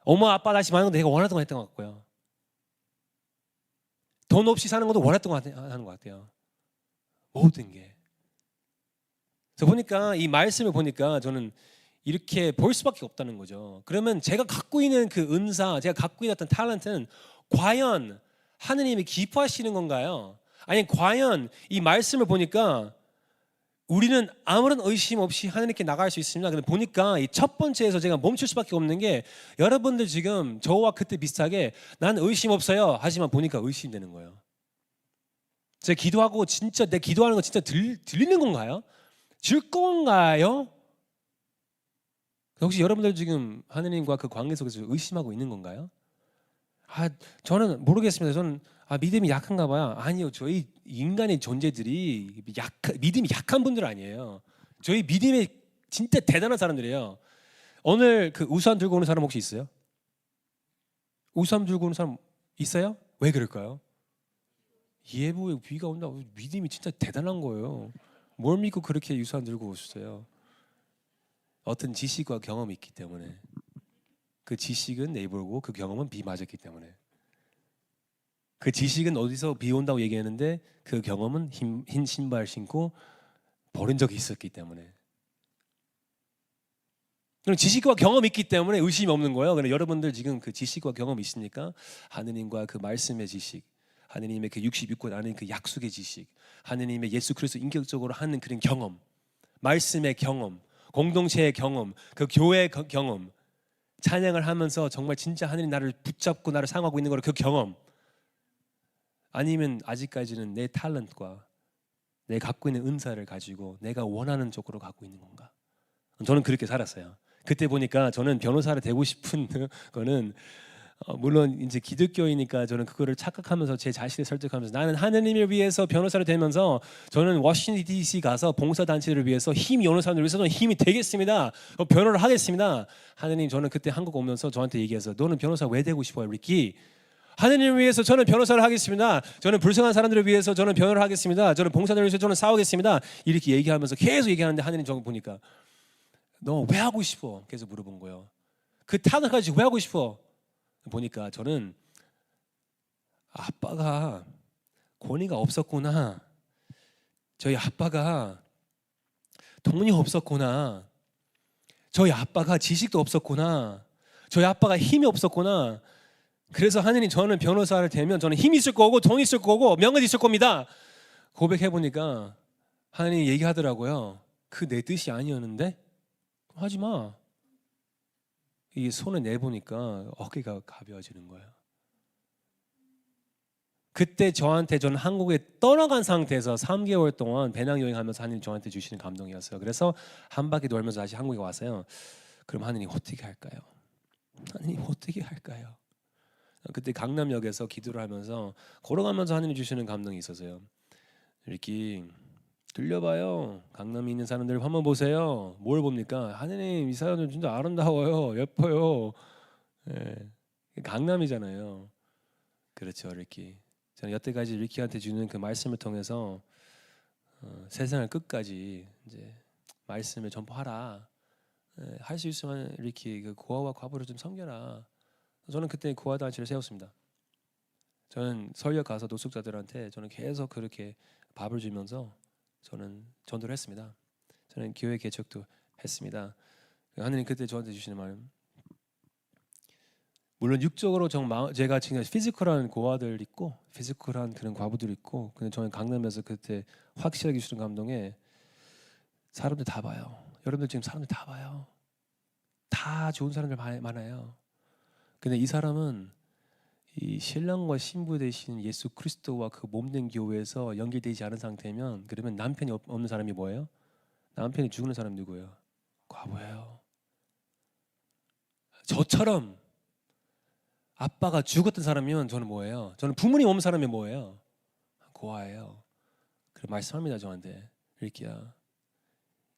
엄마 아빠 다시 만나는 것도 제가 원했던 거 했던 것 같고요. 돈 없이 사는 것도 원했던 거 하는 것 같아요. 모든 게. 그래서 보니까 이 말씀을 보니까 저는 이렇게 볼 수밖에 없다는 거죠. 그러면 제가 갖고 있는 그 은사, 제가 갖고 있는 어떤 탤런트는 과연 하느님이 기뻐하시는 건가요? 아니 과연 이 말씀을 보니까 우리는 아무런 의심 없이 하느님께 나갈 수 있습니다. 근데 보니까 이 첫 번째에서 제가 멈출 수밖에 없는 게 여러분들 지금 저와 그때 비슷하게 난 의심 없어요. 하지만 보니까 의심되는 거예요. 제가 기도하고 진짜 내 기도하는 거 진짜 들리는 건가요? 줄 건가요? 혹시 여러분들 지금 하느님과 그 관계 속에서 의심하고 있는 건가요? 저는 모르겠습니다. 저는 믿음이 약한가 봐요. 아니요, 저희 인간의 존재들이 믿음이 약한 분들 아니에요. 저희 믿음이 진짜 대단한 사람들이에요. 오늘 그 우산 들고 오는 사람 혹시 있어요? 우산 들고 오는 사람 있어요? 왜 그럴까요? 예보에 비가 온다. 믿음이 진짜 대단한 거예요. 뭘 믿고 그렇게 우산 들고 오셨어요? 어떤 지식과 경험이 있기 때문에. 그 지식은 네이버고 그 경험은 비 맞았기 때문에. 그 지식은 어디서 비 온다고 얘기했는데 그 경험은 흰 신발 신고 버린 적이 있었기 때문에. 그럼 지식과 경험이 있기 때문에 의심이 없는 거예요. 그럼 여러분들 지금 그 지식과 경험이 있습니까? 하느님과 그 말씀의 지식, 하느님의 그 66권 안에 그 약속의 지식, 하느님의 예수 그리스도 인격적으로 하는 그런 경험, 말씀의 경험, 공동체의 경험, 그 교회의 경험, 찬양을 하면서 정말 진짜 하느님 나를 붙잡고 나를 사용하고 있는 거를 그 경험, 아니면 아직까지는 내 탤런트과 내 갖고 있는 은사를 가지고 내가 원하는 쪽으로 갖고 있는 건가? 저는 그렇게 살았어요. 그때 보니까 저는 변호사를 되고 싶은 거는 물론 이제 기독교이니까 저는 그거를 착각하면서 제 자신을 설득하면서 나는 하느님을 위해서 변호사를 되면서 저는 워싱턴 DC 가서 봉사단체를 위해서 힘이 오는 사람들을 위해서 저는 힘이 되겠습니다. 변호를 하겠습니다. 하느님, 저는 그때 한국 오면서 저한테 얘기해서 너는 변호사 왜 되고 싶어요, 리키? 하느님을 위해서 저는 변호사를 하겠습니다. 저는 불쌍한 사람들을 위해서 저는 변호를 하겠습니다. 저는 봉사들을 위해서 저는 싸우겠습니다. 이렇게 얘기하면서 계속 얘기하는데 하느님 저 보니까 너 왜 하고 싶어? 계속 물어본 거예요. 그 타격까지 왜 하고 싶어? 보니까 저는 아빠가 권위가 없었구나. 저희 아빠가 돈이 없었구나. 저희 아빠가 지식도 없었구나. 저희 아빠가 힘이 없었구나. 그래서 하느님, 저는 변호사를 되면 저는 힘이 있을 거고 돈이 있을 거고 명예도 있을 겁니다. 고백해 보니까 하느님 얘기하더라고요. 그 내 뜻이 아니었는데 하지 마. 이게 손을 내보니까 어깨가 가벼워지는 거예요. 그때 저는 한국에 떠나간 상태에서 3개월 동안 배낭여행하면서 하느님 저한테 주시는 감동이었어요. 그래서 한 바퀴 돌면서 다시 한국에 왔어요. 그럼 하느님 어떻게 할까요? 하느님 어떻게 할까요? 그때 강남역에서 기도를 하면서 걸어가면서 하느님 주시는 감동이 있었어요. 이렇게 들려봐요. 강남에 있는 사람들 한번 보세요. 뭘 봅니까? 하느님, 이 사람들 진짜 아름다워요, 예뻐요. 예. 강남이잖아요. 그렇죠, 리키. 저는 여태까지 리키한테 주는 그 말씀을 통해서 세상을 끝까지 이제 말씀을 전파하라. 할 수 있으면 리키 그 고아와 과부를 좀 섬겨라. 저는 그때 고아 단체를 세웠습니다. 저는 설역 가서 노숙자들한테 저는 계속 그렇게 밥을 주면서 저는 전도를 했습니다. 저는 교회 개척도 했습니다. 하느님 그때 저한테 주시는 말, 물론 육적으로 제가 지금 피지컬한 고아들 있고 피지컬한 그런 과부들 있고, 근데 저는 강남에서 그때 확실하게 주시는 감동에 사람들 다 봐요. 여러분들 지금 사람들 다 봐요. 다 좋은 사람들 많아요. 근데 이 사람은 이 신랑과 신부 되신 예수 그리스도와 그 몸된 교회에서 연결되지 않은 상태면, 그러면 남편이 없는 사람이 뭐예요? 남편이 죽는 사람이 누구예요? 과부예요. 저처럼 아빠가 죽었던 사람이면 저는 뭐예요? 저는 부모님 없는 사람이 뭐예요? 고아예요. 그래 말씀합니다 저한테. 이렇게야.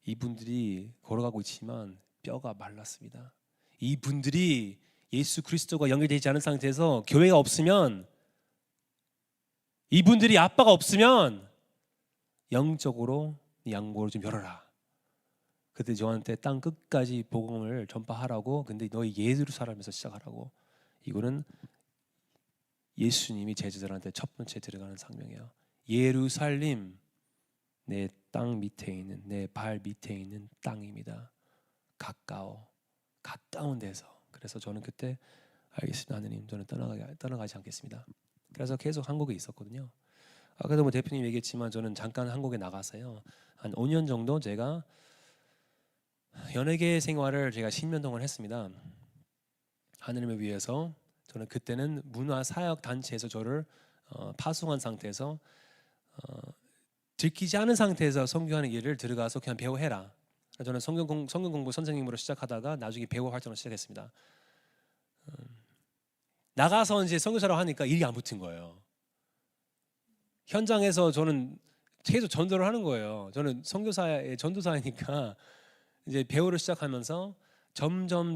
이분들이 걸어가고 있지만 뼈가 말랐습니다. 이분들이 예수 그리스도가 연결되지 않은 상태에서 교회가 없으면, 이분들이 아빠가 없으면 영적으로 양보를 좀 열어라. 그때 저한테 땅 끝까지 복음을 전파하라고. 근데 너희 예루살렘에서 시작하라고. 이거는 예수님이 제자들한테 첫 번째 들어가는 상명이에요. 예루살렘, 내 땅 밑에 있는, 내 발 밑에 있는 땅입니다. 가까운 데서. 그래서 저는 그때 알겠습니다 하느님, 저는 떠나가지 않겠습니다. 그래서 계속 한국에 있었거든요. 아까도 뭐 대표님 얘기했지만 저는 잠깐 한국에 나가서요 한 5년 정도 제가 연예계 생활을 제가 10년 동안 했습니다. 하느님을 위해서. 저는 그때는 문화사역 단체에서 저를 파송한 상태에서 들키지 않은 상태에서 선교하는 일을 들어가서 그냥 배우해라. 저는 성경 공부 선생님으로 시작하다가 나중에 배우 활동을 시작했습니다. 나가서 이제 선교사로 하니까 일이 안 붙은 거예요. 현장에서 저는 계속 전도를 하는 거예요. 저는 선교사의 전도사이니까 이제 배우를 시작하면서 점점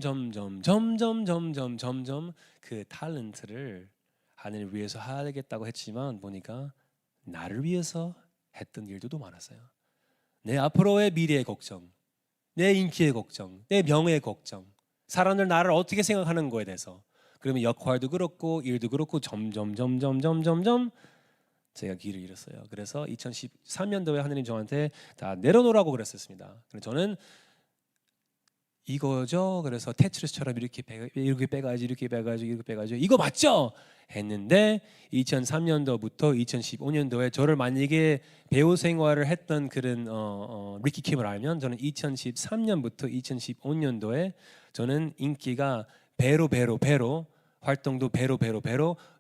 그 탤런트를 하나님을 위해서 하겠다고 했지만 보니까 나를 위해서 했던 일들도 많았어요. 내 앞으로의 미래의 걱정, 내 인기의 걱정, 내 명예의 걱정, 사람들 나를 어떻게 생각하는 거에 대해서. 그러면 역할도 그렇고 일도 그렇고 점점 제가 길을 잃었어요. 그래서 2013년도에 하느님 저한테 다 내려놓으라고 그랬었습니다. 저는 이거죠. 그래서 테트리스처럼 이렇게 빼가지고 이렇게 빼가지고 이렇게 빼가지고 이거 맞죠? 했는데 2003년도부터 2015년도에 저를 만약에 배우 생활을 했던 그런 리키 킴을 알면 저는 2013년부터 2015년도에 저는 인기가 배로 활동도 배로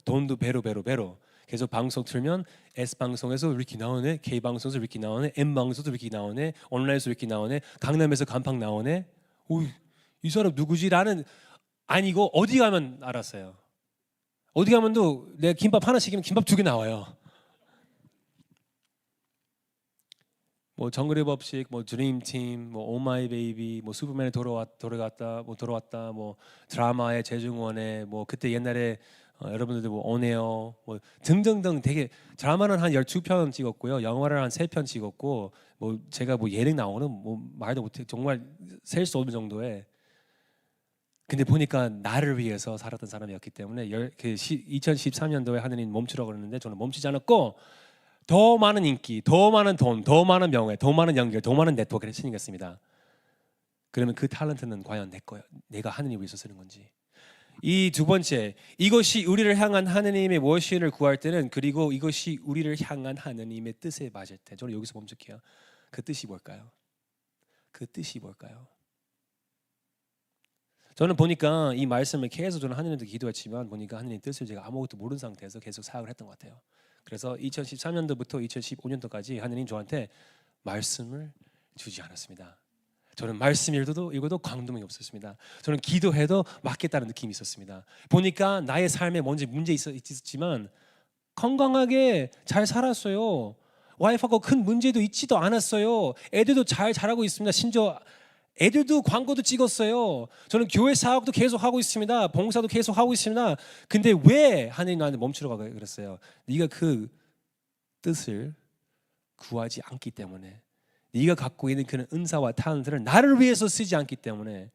돈도 배로 계속 방송 틀면 S 방송에서 리키 나오네, K 방송에서 리키 나오네, M 방송에서 리키 나오네, 온라인에서 리키 나오네, 강남에서 간판 나오네. 오, 이 사람 누구지라는 아니고 어디 가면 알았어요. 어디 가면도 내가 김밥 하나 시키면 김밥 2개 나와요. 뭐 정글의 법칙, 뭐 드림팀, 뭐 오마이 베이비, 뭐 슈퍼맨에 돌아갔다, 뭐 드라마의 재중원에 뭐 그때 옛날에 여러분들도 뭐 오네요, 뭐 등등등 되게 드라마는 한 12편 찍었고요, 영화를 한 3편 찍었고, 뭐 제가 뭐 예능 나오는 뭐 말도 못해 정말 셀 수 없는 정도의. 근데 보니까 나를 위해서 살았던 사람이었기 때문에 2013년도에 하느님 멈추라고 그랬는데 저는 멈추지 않았고 더 많은 인기, 더 많은 돈, 더 많은 명예, 더 많은 연결, 더 많은 네트워크를 생겼습니다. 그러면 그 탤런트는 과연 내 거야? 내가 하느님 위해서 쓰는 건지. 이 두 번째, 이것이 우리를 향한 하느님의 무엇을 구할 때는, 그리고 이것이 우리를 향한 하느님의 뜻에 맞을 때, 저는 여기서 멈출게요. 그 뜻이 뭘까요? 그 뜻이 뭘까요? 저는 보니까 이 말씀을 계속 저는 하느님한테 기도했지만 보니까 하느님 뜻을 제가 아무것도 모르는 상태에서 계속 사역을 했던 것 같아요. 그래서 2013년도부터 2015년도까지 하느님 저한테 말씀을 주지 않았습니다. 저는 말씀 읽어도 광동이 없었습니다. 저는 기도해도 맞겠다는 느낌이 있었습니다. 보니까 나의 삶에 뭔지 문제 있었지만 건강하게 잘 살았어요. 와이프하고 큰 문제도 있지도 않았어요. 애들도 잘 자라고 있습니다. 심지어 애들도 광고도 찍었어요. 저는 교회 사역도 계속 하고 있습니다. 봉사도 계속 하고 있습니다. 근데 왜 하느님 나한테 멈추라고 그랬어요? 네가 그 뜻을 구하지 않기 때문에, 네가 갖고 있는 그런 은사와 탤런트를 나를 위해서 쓰지 않기 때문에.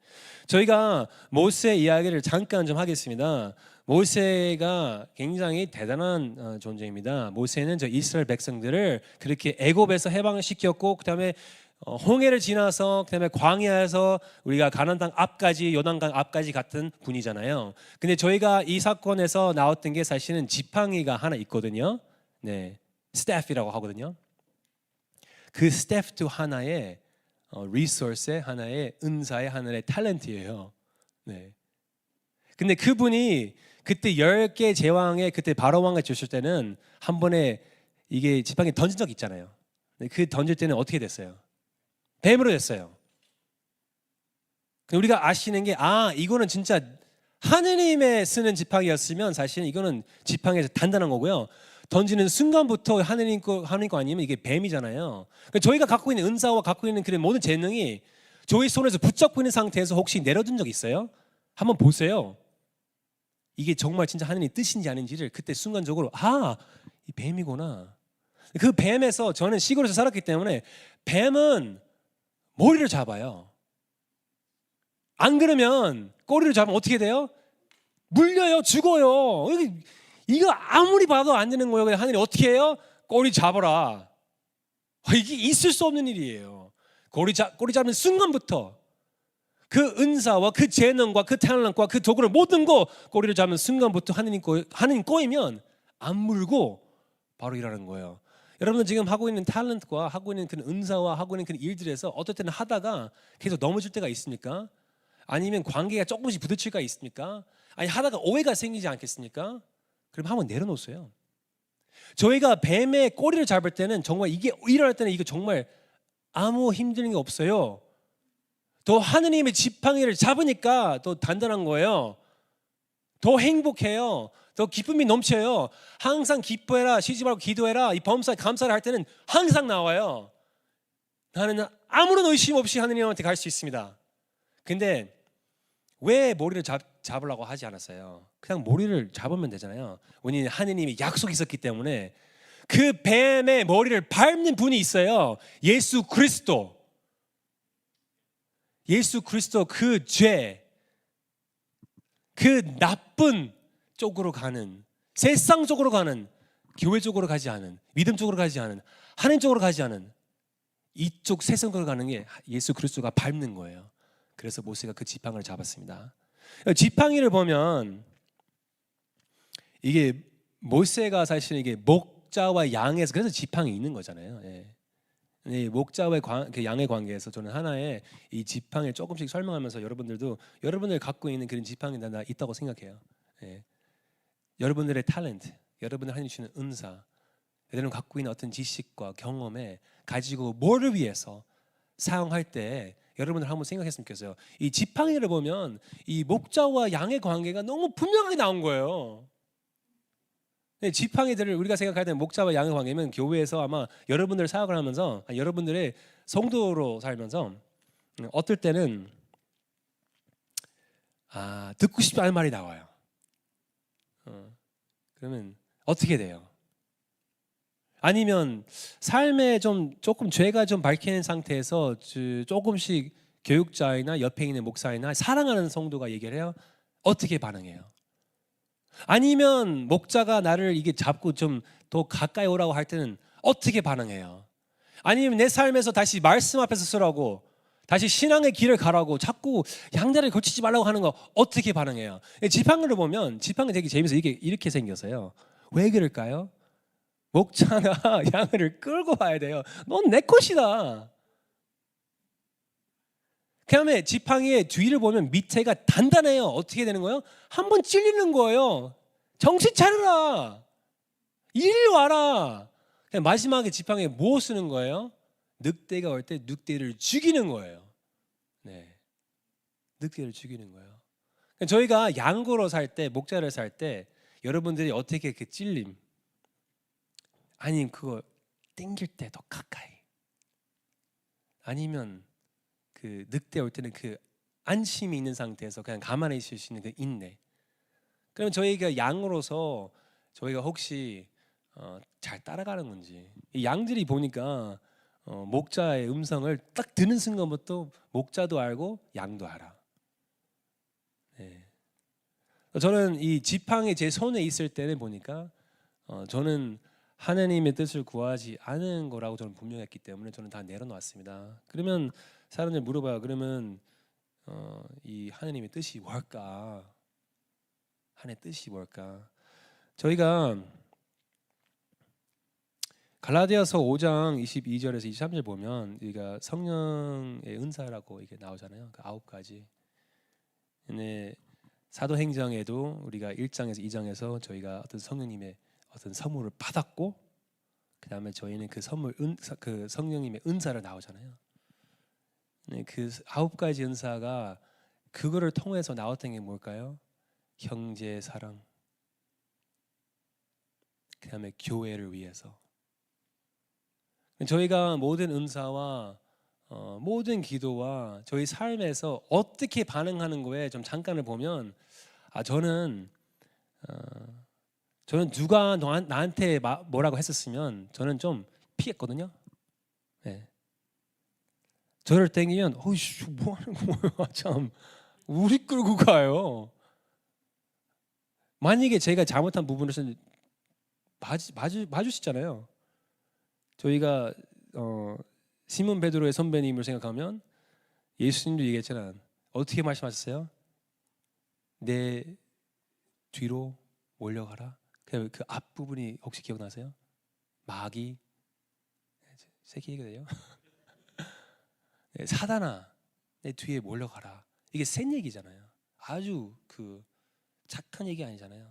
저희가 모세 이야기를 잠깐 좀 하겠습니다. 모세가 굉장히 대단한 존재입니다. 모세는 저 이스라엘 백성들을 그렇게 애굽에서 해방을 시켰고, 그다음에 홍해를 지나서 그다음에 광야에서 우리가 가나안 땅 앞까지, 요단강 앞까지 갔던 분이잖아요. 근데 저희가 이 사건에서 나왔던 게 사실은 지팡이가 하나 있거든요. 네, 스태프이라고 하거든요. 그 스태프도 하나의 리소스의 하나의 은사의 하나의 탤런트예요. 네. 근데 그분이 그때 10개 제왕에 그때 바로 왕을 주실 때는 한 번에 이게 지팡이 던진 적 있잖아요. 그 던질 때는 어떻게 됐어요? 뱀으로 됐어요. 우리가 아시는 게, 이거는 진짜 하느님의 쓰는 지팡이였으면 사실은 이거는 지팡이에서 단단한 거고요. 던지는 순간부터 하느님 거 아니면 이게 뱀이잖아요. 그러니까 저희가 갖고 있는 은사와 갖고 있는 그런 모든 재능이 저희 손에서 붙잡고 있는 상태에서 혹시 내려둔 적 있어요? 한번 보세요. 이게 정말 진짜 하느님 뜻인지 아닌지를 그때 순간적으로 이 뱀이구나. 그 뱀에서, 저는 시골에서 살았기 때문에 뱀은 머리를 잡아요. 안 그러면 꼬리를 잡으면 어떻게 돼요? 물려요, 죽어요. 이거 아무리 봐도 안 되는 거예요. 하느님 어떻게 해요? 꼬리 잡아라. 이게 있을 수 없는 일이에요. 꼬리 잡는 순간부터 그 은사와 그 재능과 그 탤런트와 그 도구를 모든 거 꼬리를 잡는 순간부터 하느님 꼬이면 안 물고 바로 일하는 거예요. 여러분들 지금 하고 있는 탤런트와 하고 있는 그런 은사와 하고 있는 그런 일들에서 어떨 때는 하다가 계속 넘어질 때가 있습니까? 아니면 관계가 조금씩 부딪힐 때가 있습니까? 아니 하다가 오해가 생기지 않겠습니까? 그럼 한번 내려놓으세요. 저희가 뱀의 꼬리를 잡을 때는 정말 이게 일어날 때는 이거 정말 아무 힘든 게 없어요. 더 하느님의 지팡이를 잡으니까 더 단단한 거예요. 더 행복해요. 더 기쁨이 넘쳐요. 항상 기뻐해라, 쉬지 말고 기도해라, 이 범사 감사를 할 때는 항상 나와요. 나는 아무런 의심 없이 하느님한테 갈 수 있습니다. 근데 왜 머리를 잡으려고 하지 않았어요? 그냥 머리를 잡으면 되잖아요. 왜냐하면 하느님이 약속이 있었기 때문에. 그 뱀의 머리를 밟는 분이 있어요. 예수 그리스도 그 죄, 그 나쁜 쪽으로 가는, 세상 쪽으로 가는, 교회 쪽으로 가지 않은, 믿음 쪽으로 가지 않은, 하나님 쪽으로 가지 않은 이쪽 세상 쪽으로 가는 게 예수 그리스도가 밟는 거예요. 그래서 모세가 그 지팡이를 잡았습니다. 지팡이를 보면 이게 모세가 사실 이게 목자와 양에서 그래서 지팡이 있는 거잖아요. 예. 이 목자와 그 양의 관계에서 저는 하나의 이 지팡이를 조금씩 설명하면서 여러분들도 여러분들 갖고 있는 그런 지팡이 다 있다고 생각해요. 예. 여러분들의 탤런트, 여러분들 하나님 주시는 은사, 여러분 갖고 있는 어떤 지식과 경험에 가지고 뭐를 위해서 사용할 때 여러분들 한번 생각했으면 좋겠어요. 이 지팡이를 보면 이 목자와 양의 관계가 너무 분명하게 나온 거예요. 지팡이들을 우리가 생각할 때 목자와 양의 관계면 교회에서 아마 여러분들 사역을 하면서 여러분들의 성도로 살면서 어떨 때는 듣고 싶지 않은 말이 나와요. 그러면 어떻게 돼요? 아니면 삶에 조금 죄가 좀 밝히는 상태에서 조금씩 교육자이나 옆에 있는 목사이나 사랑하는 성도가 얘기를 해요. 어떻게 반응해요? 아니면 목자가 나를 이게 잡고 좀 더 가까이 오라고 할 때는 어떻게 반응해요? 아니면 내 삶에서 다시 말씀 앞에서 서라고 다시 신앙의 길을 가라고 자꾸 양다리를 고치지 말라고 하는 거 어떻게 반응해요? 지팡이를 보면 지팡이 되게 재밌어요. 이게 이렇게 생겼어요. 왜 그럴까요? 목자가 양을 끌고 와야 돼요. 넌 내 것이다. 그 다음에 지팡이의 뒤를 보면 밑에가 단단해요. 어떻게 되는 거예요? 한번 찔리는 거예요. 정신 차려라. 이리 와라. 마지막에 지팡이에 뭐 쓰는 거예요? 늑대가 올 때 늑대를 죽이는 거예요. 네, 늑대를 죽이는 거예요. 저희가 양고로 살 때, 목자를 살 때 여러분들이 어떻게 그 찔림 아니면 그거 땡길 때 더 가까이 아니면 그 늑대 올 때는 그 안심이 있는 상태에서 그냥 가만히 있을 수 있는 그 인내. 그럼 저희가 양으로서 저희가 혹시 잘 따라가는 건지 이 양들이 보니까 목자의 음성을 딱 듣는 순간부터 목자도 알고 양도 알아. 네. 저는 이 지팡이 제 손에 있을 때는 보니까 저는 하나님의 뜻을 구하지 않은 거라고 저는 분명했기 때문에 저는 다 내려놓았습니다. 그러면 사람들 물어봐요. 그러면 이 하나님의 뜻이 뭘까? 하나님의 뜻이 뭘까? 저희가 갈라디아서 5장 22절에서 23절 보면 우리가 성령의 은사라고 이게 나오잖아요. 그 9가지. 근데 사도행정에도 우리가 1장에서 2장에서 저희가 어떤 성령님의 어떤 선물을 받았고 그 다음에 저희는 그 선물 그 성령님의 은사를 나오잖아요. 그 9가지 은사가 그거를 통해서 나왔던 게 뭘까요? 형제 사랑, 그 다음에 교회를 위해서. 저희가 모든 은사와 모든 기도와 저희 삶에서 어떻게 반응하는 거에 좀 잠깐을 보면 저는 누가 나한테 뭐라고 했었으면 저는 좀 피했거든요. 네. 저를 땡기면 어이씨 뭐 하는 거야 참 우리 끌고 가요. 만약에 제가 잘못한 부분에서는 봐주시잖아요. 저희가 시몬 베드로의 선배님을 생각하면 예수님도 얘기했잖아요. 어떻게 말씀하셨어요? 내 뒤로 몰려가라. 그 앞부분이 혹시 기억나세요? 마귀 새끼 얘기가 돼요? 네, 사단아 내 뒤에 몰려가라. 이게 센 얘기잖아요. 아주 그 착한 얘기 아니잖아요.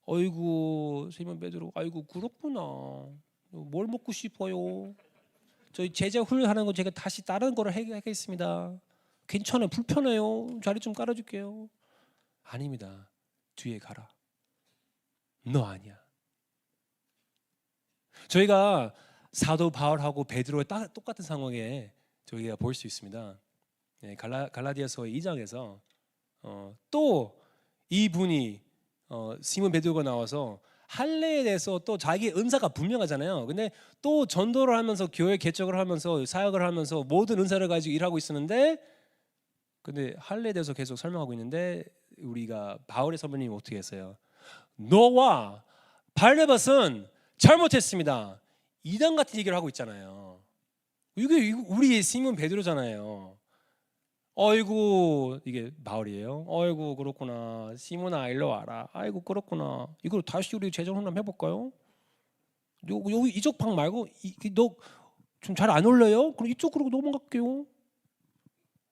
어이구 시몬 베드로 아이고 그렇구나. 뭘 먹고 싶어요? 저희 제자 훈련하는 거 제가 다시 다른 거를 하겠습니다. 괜찮아요. 불편해요. 자리 좀 깔아줄게요. 아닙니다. 뒤에 가라. 너 아니야. 저희가 사도 바울하고 베드로의 똑같은 상황에 저희가 볼 수 있습니다. 네, 갈라디아서 2장에서 또 이분이 시몬 베드로가 나와서 할례에 대해서 또 자기 은사가 분명하잖아요. 근데 또 전도를 하면서 교회 개척을 하면서 사역을 하면서 모든 은사를 가지고 일하고 있었는데 근데 할례에 대해서 계속 설명하고 있는데 우리가 바울의 선배님이 어떻게 했어요? 너와 바르나바는 잘못했습니다. 이단 같은 얘기를 하고 있잖아요. 이게 우리 시몬 베드로잖아요. 어이구 이게 마을이에요. 어이구 그렇구나. 시몬아 일로 와라. 아이고 그렇구나. 이걸 다시 우리 재정 혼란 해볼까요? 여기 이쪽 방 말고 너 좀 잘 안 어울려요? 그럼 이쪽으로 넘어갈게요.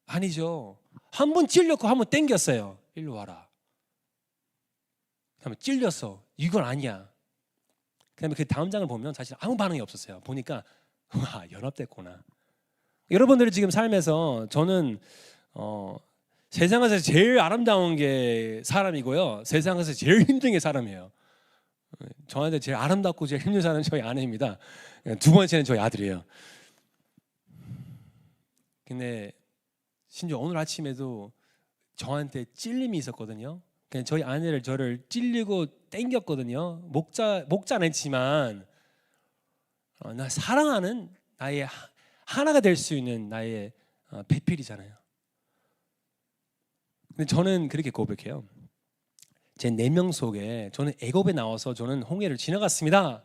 아니죠. 한 번 찔렸고 한 번 땡겼어요. 일로 와라. 그다음에 찔렸어. 이건 아니야. 그다음에 그 다음 장을 보면 사실 아무 반응이 없었어요. 보니까 와 연합됐구나. 여러분들이 지금 삶에서 저는 세상에서 제일 아름다운 게 사람이고요. 세상에서 제일 힘든 게 사람이에요. 저한테 제일 아름답고 제일 힘든 사람은 저희 아내입니다. 두 번째는 저희 아들이에요. 근데 심지어 오늘 아침에도 저한테 찔림이 있었거든요. 그냥 저희 아내를 저를 찔리고 땡겼거든요. 목자는 했지만 나 사랑하는 나의 하나가 될 수 있는 나의 배필이잖아요. 근데 저는 그렇게 고백해요. 제 내명 속에 저는 애굽에 나와서 저는 홍해를 지나갔습니다.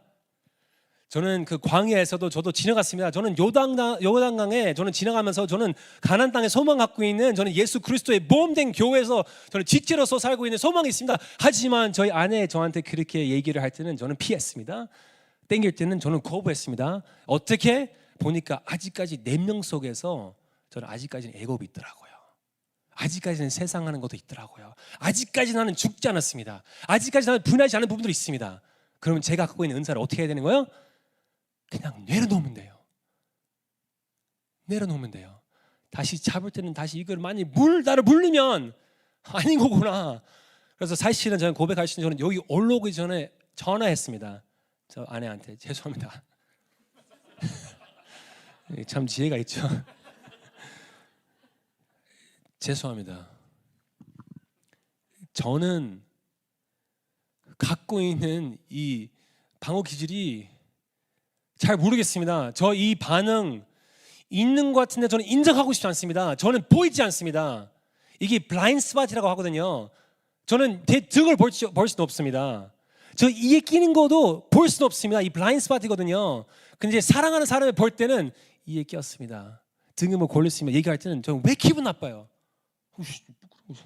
저는 그 광야에서도 저도 지나갔습니다. 저는 요단강에 저는 지나가면서 저는 가나안 땅에 소망 갖고 있는 저는 예수 그리스도의 모험된 교회에서 저는 지체로서 살고 있는 소망이 있습니다. 하지만 저희 아내 저한테 그렇게 얘기를 할 때는 저는 피했습니다. 땡길 때는 저는 거부했습니다. 어떻게? 보니까 아직까지 내 명 속에서 저는 아직까지는 애굽이 있더라고요. 아직까지는 세상 하는 것도 있더라고요. 아직까지 나는 죽지 않았습니다. 아직까지 나는 분하지 않은 부분들이 있습니다. 그러면 제가 갖고 있는 은사를 어떻게 해야 되는 거예요? 그냥 내려놓으면 돼요. 내려놓으면 돼요. 다시 잡을 때는 다시 이걸 많이 나를 물리면 아닌 거구나. 그래서 사실은 저는 고백할 수 있는 저는 여기 올라오기 전에 전화했습니다. 저 아내한테 죄송합니다. 참 지혜가 있죠. 죄송합니다. 저는 갖고 있는 이 방어 기질이 잘 모르겠습니다. 저 이 반응 있는 것 같은데 저는 인정하고 싶지 않습니다. 저는 보이지 않습니다. 이게 블라인드 스팟이라고 하거든요. 저는 제 등을 볼 수는 없습니다. 저 이에 끼는 것도 볼 수는 없습니다. 이 블라인드 스팟이거든요. 근데 사랑하는 사람을 볼 때는 이에 꼈습니다. 등을 뭐 걸렸으면 얘기할 때는 저는 왜 기분 나빠요?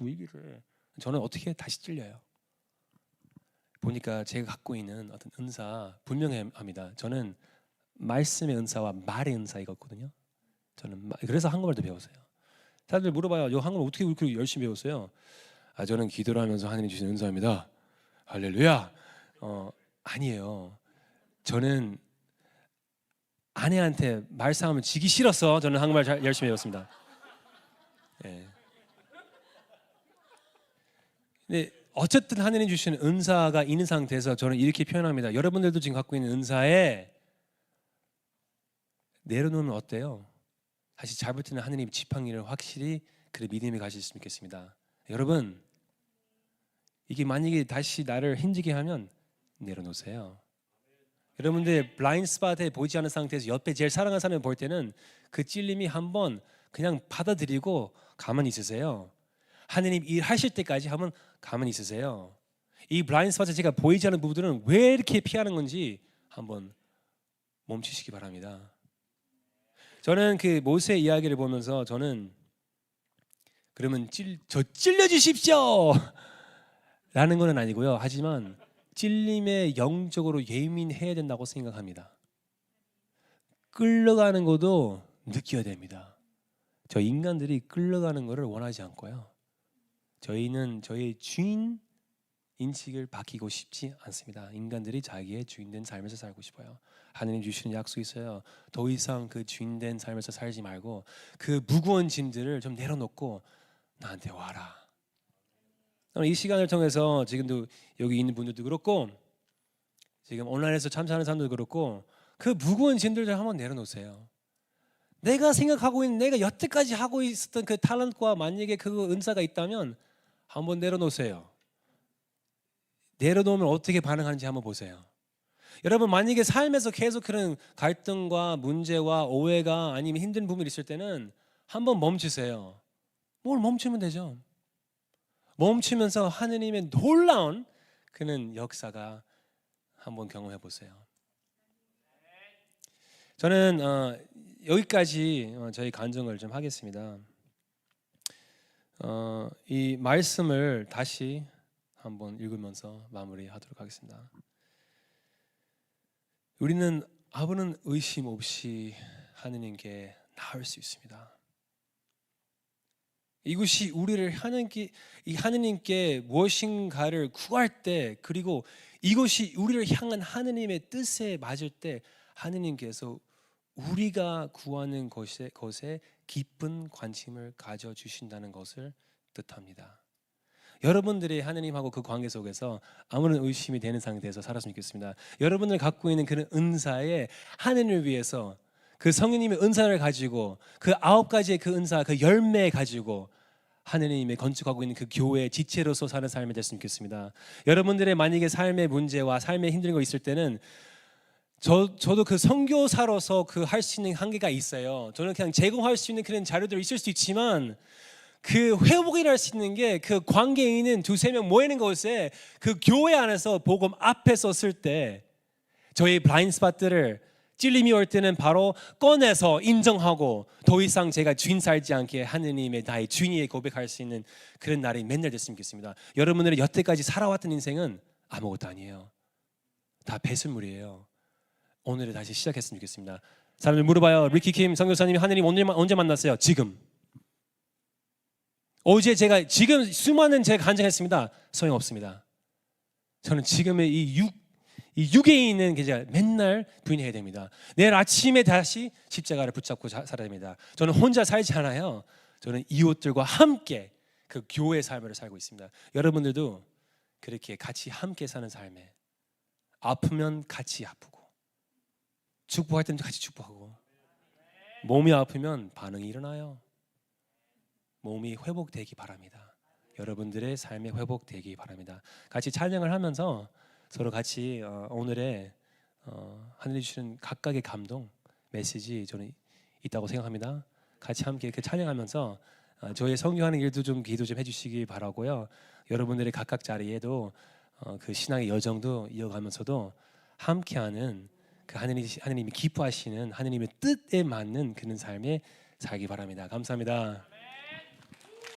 왜 얘기를 해? 저는 어떻게 다시 찔려요? 보니까 제가 갖고 있는 어떤 은사 분명합니다. 저는 말씀의 은사와 말의 은사이거든요. 저는 그래서 한국말도 배웠어요. 사람들 물어봐요. 요 한국말 어떻게 그렇게 열심히 배웠어요? 저는 기도를 하면서 하나님 주신 은사입니다. 할렐루야. 아니에요. 저는 아내한테 말싸움을 지기 싫어서 저는 한국말 잘 열심히 배웠습니다. 네. 근데 어쨌든 하나님 주시는 은사가 있는 상태에서 저는 이렇게 표현합니다. 여러분들도 지금 갖고 있는 은사에 내려놓으면 어때요? 다시 잡을 때는 하나님 지팡이를 확실히 그래 믿음이 가셨으면 좋겠습니다. 여러분 이게 만약에 다시 나를 힘지게 하면 내려놓으세요. 여러분들 블라인드 스팟에 보이지 않는 상태에서 옆에 제일 사랑하는 사람을 볼 때는 그 찔림이 한번 그냥 받아들이고 가만히 있으세요. 하나님 일하실 때까지 한번 가만히 있으세요. 이 블라인드 스팟에 제가 보이지 않는 부분들은 왜 이렇게 피하는 건지 한번 멈추시기 바랍니다. 저는 그 모세 이야기를 보면서 저는 그러면 찔려 주십시오 라는 건 아니고요. 하지만 찔림에 영적으로 예민해야 된다고 생각합니다. 끌려가는 것도 느껴야 됩니다. 저 인간들이 끌려가는 것을 원하지 않고요. 저희는 저희의 주인 인식을 바뀌고 싶지 않습니다. 인간들이 자기의 주인된 삶에서 살고 싶어요. 하나님 주시는 약속이 있어요. 더 이상 그 주인된 삶에서 살지 말고 그 무거운 짐들을 좀 내려놓고 나한테 와라. 이 시간을 통해서 지금도 여기 있는 분들도 그렇고 지금 온라인에서 참여하는 사람들도 그렇고 그 무거운 짐들 좀 한번 내려놓으세요. 내가 생각하고 있는 내가 여태까지 하고 있었던 그 탤런트와 만약에 그 은사가 있다면 한번 내려놓으세요. 내려놓으면 어떻게 반응하는지 한번 보세요. 여러분 만약에 삶에서 계속 그런 갈등과 문제와 오해가 아니면 힘든 부분이 있을 때는 한번 멈추세요. 뭘 멈추면 되죠. 멈추면서 하느님의 놀라운 그는 역사가 한번 경험해 보세요. 저는 여기까지 저희 간증을 좀 하겠습니다. 이 말씀을 다시 한번 읽으면서 마무리하도록 하겠습니다. 우리는 아무런 의심 없이 하느님께 나올 수 있습니다. 이것이 우리를 하느님께 무엇인가를 구할 때, 그리고 이것이 우리를 향한 하느님의 뜻에 맞을 때 하느님께서 우리가 구하는 것에 깊은 관심을 가져주신다는 것을 뜻합니다. 여러분들이 하느님하고 그 관계 속에서 아무런 의심이 되는 상태에서 살았으면 좋겠습니다. 여러분들 갖고 있는 그런 은사에 하느님을 위해서 그 성령님의 은사를 가지고 그 9가지의 그 은사, 그 열매 가지고 하느님의 건축하고 있는 그 교회의 지체로서 사는 삶이 됐으면 좋겠습니다. 여러분들의 만약에 삶의 문제와 삶에 힘든 거 있을 때는 저도 그 선교사로서 그 할 수 있는 한계가 있어요. 저는 그냥 제공할 수 있는 그런 자료들이 있을 수 있지만 그 회복이랄 수 있는 게 그 관계에 있는 2-3명 모이는 곳에 그 교회 안에서 복음 앞에 섰을 때 저희 블라인드 스팟들을 찔림이 올 때는 바로 꺼내서 인정하고 더 이상 제가 주인 살지 않게 하느님의 나의 주인이 고백할 수 있는 그런 날이 맨날 됐으면 좋겠습니다. 여러분들의 여태까지 살아왔던 인생은 아무것도 아니에요. 다 배설물이에요. 오늘을 다시 시작했으면 좋겠습니다. 사람들 물어봐요. 리키킴 선교사님이 하느님 언제 만났어요? 지금. 어제 제가 지금 수많은 제가 간증했습니다. 소용없습니다. 저는 지금의 이 육에 있는 게 제가 맨날 부인해야 됩니다. 내일 아침에 다시 십자가를 붙잡고 살아야 됩니다. 저는 혼자 살지 않아요. 저는 이웃들과 함께 그 교회 삶을 살고 있습니다. 여러분들도 그렇게 같이 함께 사는 삶에 아프면 같이 아프고 축복할 때는 같이 축복하고 몸이 아프면 반응이 일어나요. 몸이 회복되기 바랍니다. 여러분들의 삶이 회복되기 바랍니다. 같이 찬양을 하면서 서로 같이 오늘의 하늘이 주시는 각각의 감동 메시지 저는 있다고 생각합니다. 같이 함께 이렇게 찬양하면서 저의 선교하는 일도 좀 기도 좀 해주시기 바라고요. 여러분들의 각각 자리에도 그 신앙의 여정도 이어가면서도 함께하는 그 하느님이 기뻐하시는 하느님의 뜻에 맞는 그런 삶에 살기 바랍니다. 감사합니다.